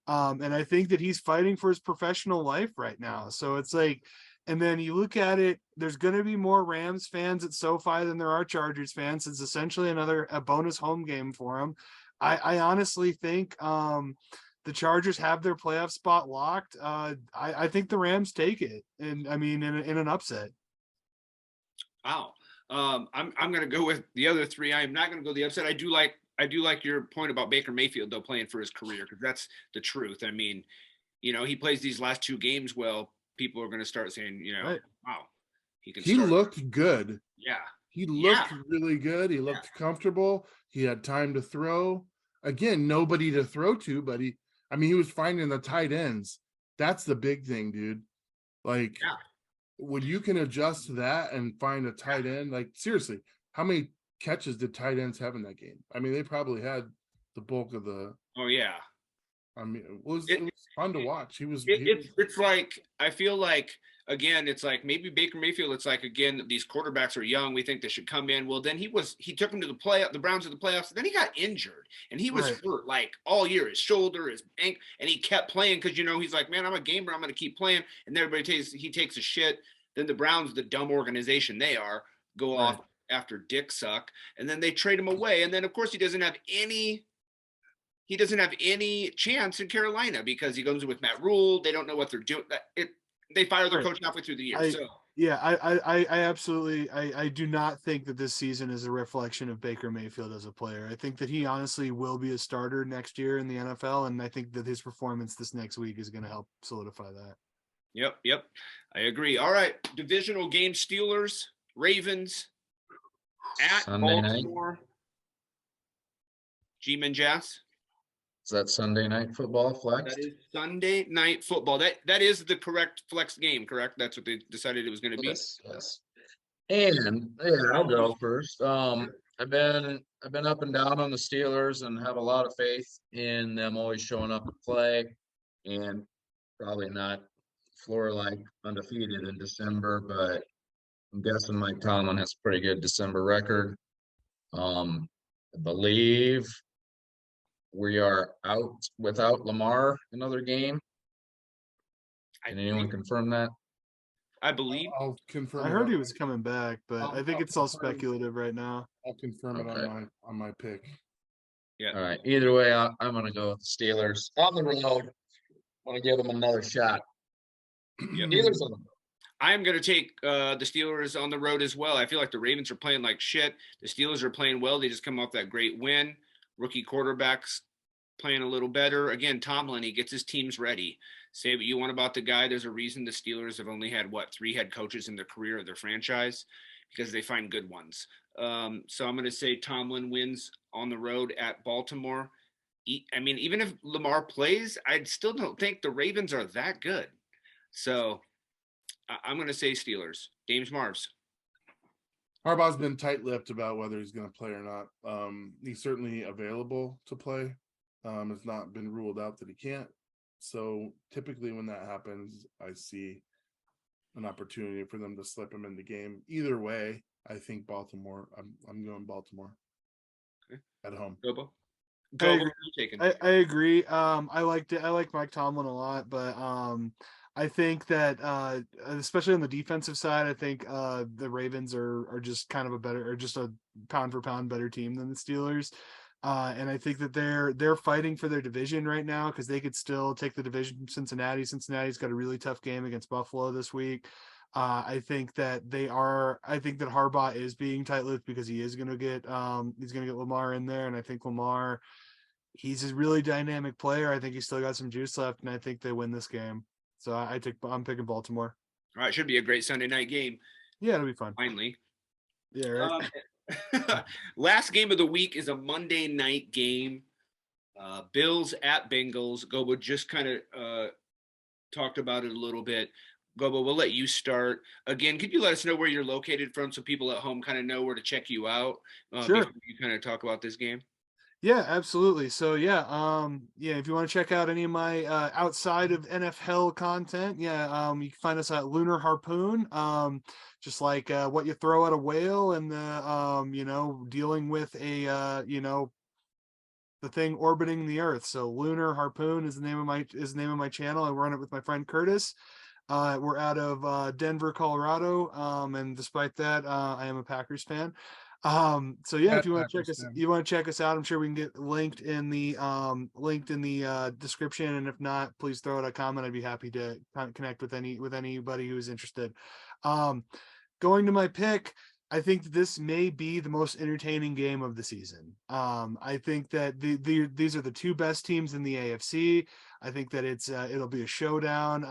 And I think that he's fighting for his professional life right now. So it's like, and then you look at it, there's going to be more Rams fans at SoFi than there are Chargers fans. It's essentially a bonus home game for them. I honestly think the Chargers have their playoff spot locked. I think the Rams take it, and I mean in an upset. Wow. I'm going to go with the other 3. I am not going to go the upset. I do like your point about Baker Mayfield though, playing for his career, because that's the truth. I mean, he plays these last 2 games well. People are going to start saying, right. Wow, he looked good. Yeah. He looked really good. He looked comfortable. He had time to throw. Again, nobody to throw to, but he was finding the tight ends. That's the big thing, dude. Like, when you can adjust to that and find a tight end, like seriously, how many catches did tight ends have in that game? I mean, they probably had the bulk of the. Oh yeah. I mean, it was fun to watch. It's like, I feel like, again, it's like maybe Baker Mayfield, it's like, again, these quarterbacks are young. We think they should come in. Well, then he took them to the Browns to the playoffs. Then he got injured, and he was hurt like all year, his shoulder, his ankle, and he kept playing because, he's like, man, I'm a gamer. I'm going to keep playing. And everybody he takes a shit. Then the Browns, the dumb organization they are, go off after Dick suck. And then they trade him away. And then, of course, he doesn't have any chance in Carolina because he goes with Matt Rule. They don't know what they're doing. They fire their coach halfway through the year. Yeah, I absolutely I do not think that this season is a reflection of Baker Mayfield as a player. I think that he honestly will be a starter next year in the NFL, and I think that his performance this next week is going to help solidify that. Yep. I agree. All right. Divisional game, Steelers, Ravens at Sunday night. Baltimore. Dames and Jas. Is that Sunday night football That flexed? is Sunday night football. That is the correct flex game, correct? That's what they decided it was going to be. Yes. And yeah, I'll go first. I've been up and down on the Steelers and have a lot of faith in them always showing up to play, and probably not floor like undefeated in December, but I'm guessing Mike Tomlin has a pretty good December record. I believe we are out without Lamar another game. Can anyone confirm that? I believe. I'll confirm. I it heard on he my- was coming back, but I'll- I think I'll it's all confirm. speculative right now. I'll confirm it Okay. on my pick. Yeah. All right. Either way, I'm going to go with the Steelers on the road. Want to give them another shot. Yep. Steelers on the road. I am going to take the Steelers on the road as well. I feel like the Ravens are playing like shit. The Steelers are playing well. They just come off that great win. Rookie quarterbacks playing a little better. Again, Tomlin, he gets his teams ready. Say what you want about the guy. There's a reason the Steelers have only had, 3 head coaches in their career of their franchise, because they find good ones. So I'm going to say Tomlin wins on the road at Baltimore. I mean, even if Lamar plays, I still don't think the Ravens are that good. So I'm going to say Steelers. Dames Marvs. Harbaugh's been tight-lipped about whether he's going to play or not. He's certainly available to play. It's not been ruled out that he can't. So typically when that happens, I see an opportunity for them to slip him in the game. Either way, I think Baltimore. I'm going Baltimore. Okay. At home. Gobo. I Gobo, agree. who you taking? I agree. I like Mike Tomlin a lot, but I think that especially on the defensive side, I think the Ravens are just kind of just a pound for pound better team than the Steelers. And I think that they're fighting for their division right now, because they could still take the division from Cincinnati. Cincinnati's got a really tough game against Buffalo this week. I think that Harbaugh is being tight-lipped because he's going to get Lamar in there, and I think Lamar, he's a really dynamic player. I think he's still got some juice left, and I think they win this game. So I'm picking Baltimore. All right, should be a great Sunday night game. Yeah, it'll be fun. Finally. Yeah, right. Last game of the week is a Monday night game. Bills at Bengals. Gobo just kind of talked about it a little bit. Gobo, we'll let you start. Again, could you let us know where you're located from so people at home kind of know where to check you out Sure. before you kind of talk about this game? Yeah, absolutely. So if you want to check out any of my outside of NFHell content, you can find us at Lunar Harpoon. Just like what you throw at a whale, and dealing with a the thing orbiting the earth. So Lunar Harpoon is the name of my channel. I run it with my friend Curtis. We're out of Denver, Colorado. And despite that, I am a Packers fan. So yeah, if you want to check us out, I'm sure we can get linked in the description. And if not, please throw out a comment. I'd be happy to connect with anybody who is interested. Going to my pick, I think that this may be the most entertaining game of the season. I think that these are the two best teams in the AFC. I think that it'll be a showdown.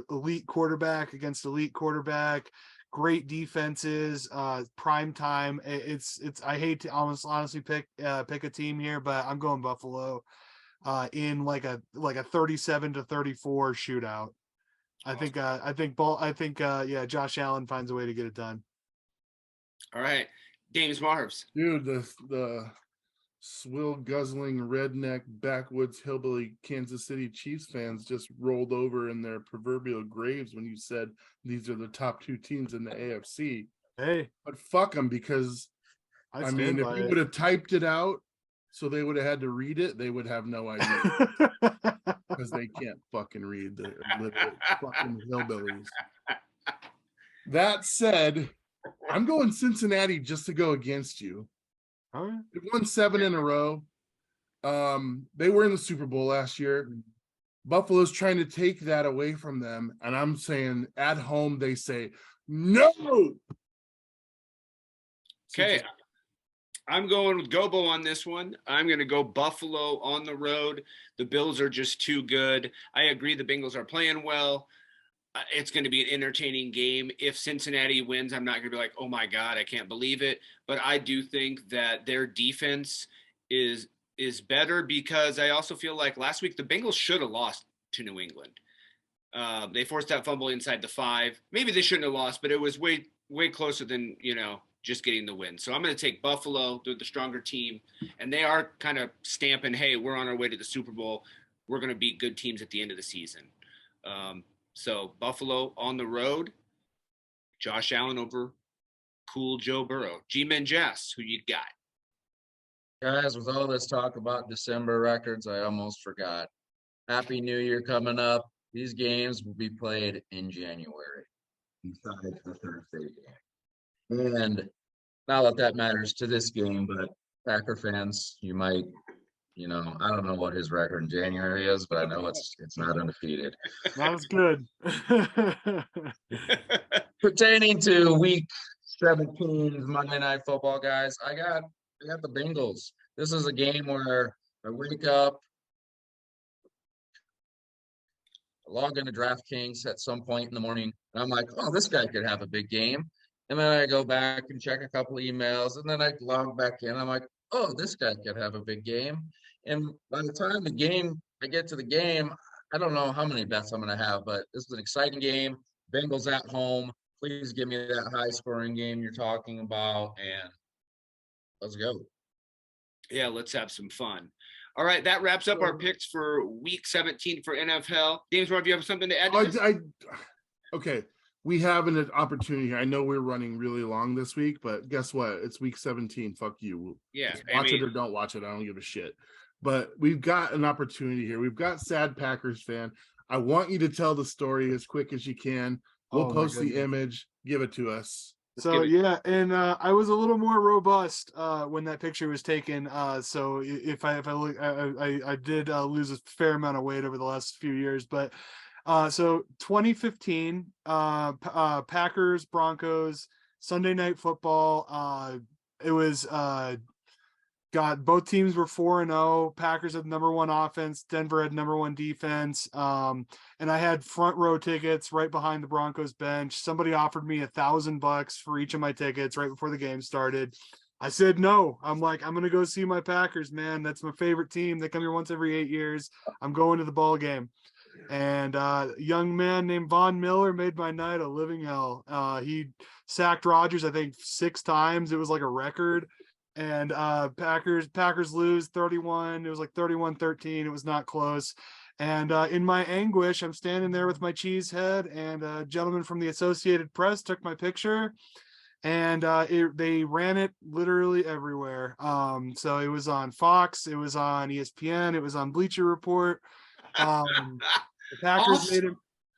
Elite quarterback against elite quarterback, great defenses, prime time. I hate to honestly pick a team here, but I'm going Buffalo in like a 37-34 shootout. Josh Allen finds a way to get it done. All right. Dames Marvs. Dude, the swill guzzling redneck backwoods hillbilly Kansas City Chiefs fans just rolled over in their proverbial graves when you said these are the top two teams in the AFC. Hey, but fuck them, because I mean, if you would have typed it out so they would have had to read it, they would have no idea, because they can't fucking read the literal fucking hillbillies. That said, I'm going Cincinnati just to go against you. All right. They've won 7 in a row. They were in the Super Bowl last year. Buffalo's trying to take that away from them. And I'm saying at home, they say, no. Okay. I'm going with Gobo on this one. I'm going to go Buffalo on the road. The Bills are just too good. I agree the Bengals are playing well. It's going to be an entertaining game. If Cincinnati wins, I'm not going to be like, oh my God, I can't believe it. But I do think that their defense is better, because I also feel like last week the Bengals should have lost to New England. They forced that fumble inside the 5. Maybe they shouldn't have lost, but it was way closer than, just getting the win. So I'm going to take Buffalo. They're the stronger team, and they are kind of stamping, hey, we're on our way to the Super Bowl. We're going to beat good teams at the end of the season. So Buffalo on the road, Josh Allen over cool Joe Burrow. Dames and Jas, who you got? Guys, with all this talk about December records, I almost forgot. Happy New Year coming up. These games will be played in January, besides the Thursday game. And not that matters to this game, but Packer fans, you might, I don't know what his record in January is, but I know it's not undefeated. That was good. Pertaining to week 17 Monday Night Football, guys, I got the Bengals. This is a game where I wake up, log into DraftKings at some point in the morning, and I'm like, oh, this guy could have a big game. And then I go back and check a couple of emails, and then I log back in. I'm like, oh, this guy could have a big game. And by the time I get to the game, I don't know how many bets I'm going to have, but this is an exciting game. Bengals at home. Please give me that high-scoring game you're talking about, and let's go. Yeah, let's have some fun. All right, that wraps up our picks for week 17 for NFL. James, do you have something to add to this? Okay. We have an opportunity here. I know we're running really long this week, but guess what? It's week 17. Fuck you. Yeah. Watch it or don't watch it. I don't give a shit. But we've got an opportunity here. We've got sad Packers fan. I want you to tell the story as quick as you can. We'll post the image. Give it to us. So yeah, and I was a little more robust when that picture was taken. So if I look, I did lose a fair amount of weight over the last few years, but so 2015 Packers Broncos Sunday Night Football. It was both teams were 4-0. Packers had number 1 offense. Denver had number 1 defense. And I had front row tickets right behind the Broncos bench. Somebody offered me $1,000 for each of my tickets right before the game started. I said no. I'm like, I'm gonna go see my Packers, man. That's my favorite team. They come here once every 8 years. I'm going to the ball game. And a young man named Von Miller made my night a living hell. He sacked Rodgers, I think, 6 times. It was like a record. And Packers lose 31. It was like 31-13. It was not close. And in my anguish, I'm standing there with my cheese head, and a gentleman from the Associated Press took my picture, and they ran it literally everywhere. So it was on Fox, it was on ESPN, it was on Bleacher Report. The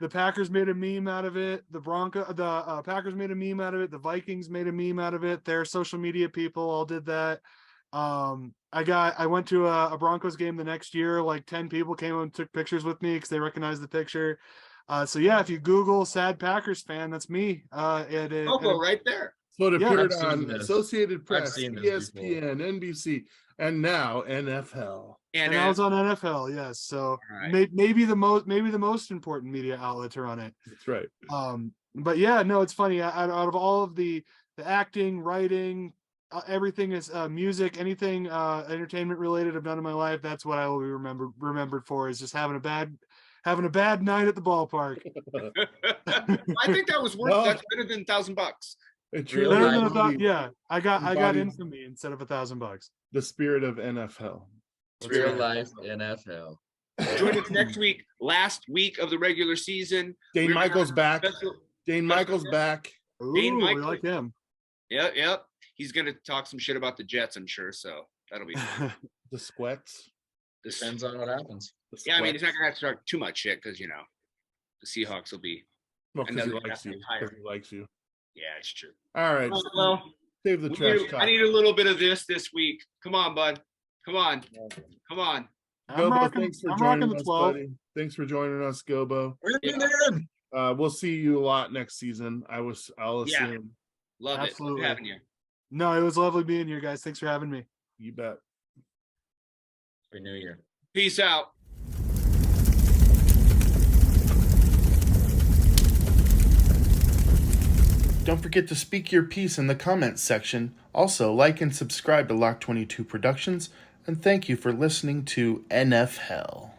Packers made a meme out of it. The Packers made a meme out of it. The Vikings made a meme out of it. Their social media people all did that. I went to a Broncos game the next year. Like 10 people came and took pictures with me because they recognized the picture. So yeah, if you Google sad Packers fan, that's me. Logo right there. So it appeared I've on seen this. Associated Press, seen this ESPN, NBC, and now NFHell. And I was on NFHell, yes. So right. maybe the most important media outlets are on it. That's right. But yeah, no, it's funny. Out of all of the acting, writing, everything is music, anything entertainment related I've done in my life. That's what I will be remembered for, is just having a bad night at the ballpark. I think that was worth. That's better than $1,000. It's Real really life. Yeah, I got embodied infamy instead of $1,000. the spirit of NFL. Real life NFL. Join us next week, last week of the regular season. Dane Michaels back. Special- Dane Michaels back. Ooh, Dane we Michaels. like him. Yep. He's gonna talk some shit about the Jets, I'm sure. So that'll be fun. The sweats. Depends on what happens. Yeah, I mean, he's not gonna have to talk too much shit because the Seahawks will be. Well, because he another likes you. higher. 'Cause he likes you. Yeah, it's true. All right. Well, Save the trash talk. I need a little bit of this week. Come on, bud. Come on. Gobo, rocking, thanks for I'm rocking joining the us, 12. buddy. Thanks for joining us, Gobo. Yeah. We'll see you a lot next season. I'll Yeah. assume. Love Absolutely. it. Good having you. No, it was lovely being here, guys. Thanks for having me. You bet. Happy New Year. Peace out. Don't forget to speak your piece in the comments section. Also, like and subscribe to Lock 22 Productions, and thank you for listening to NFHell.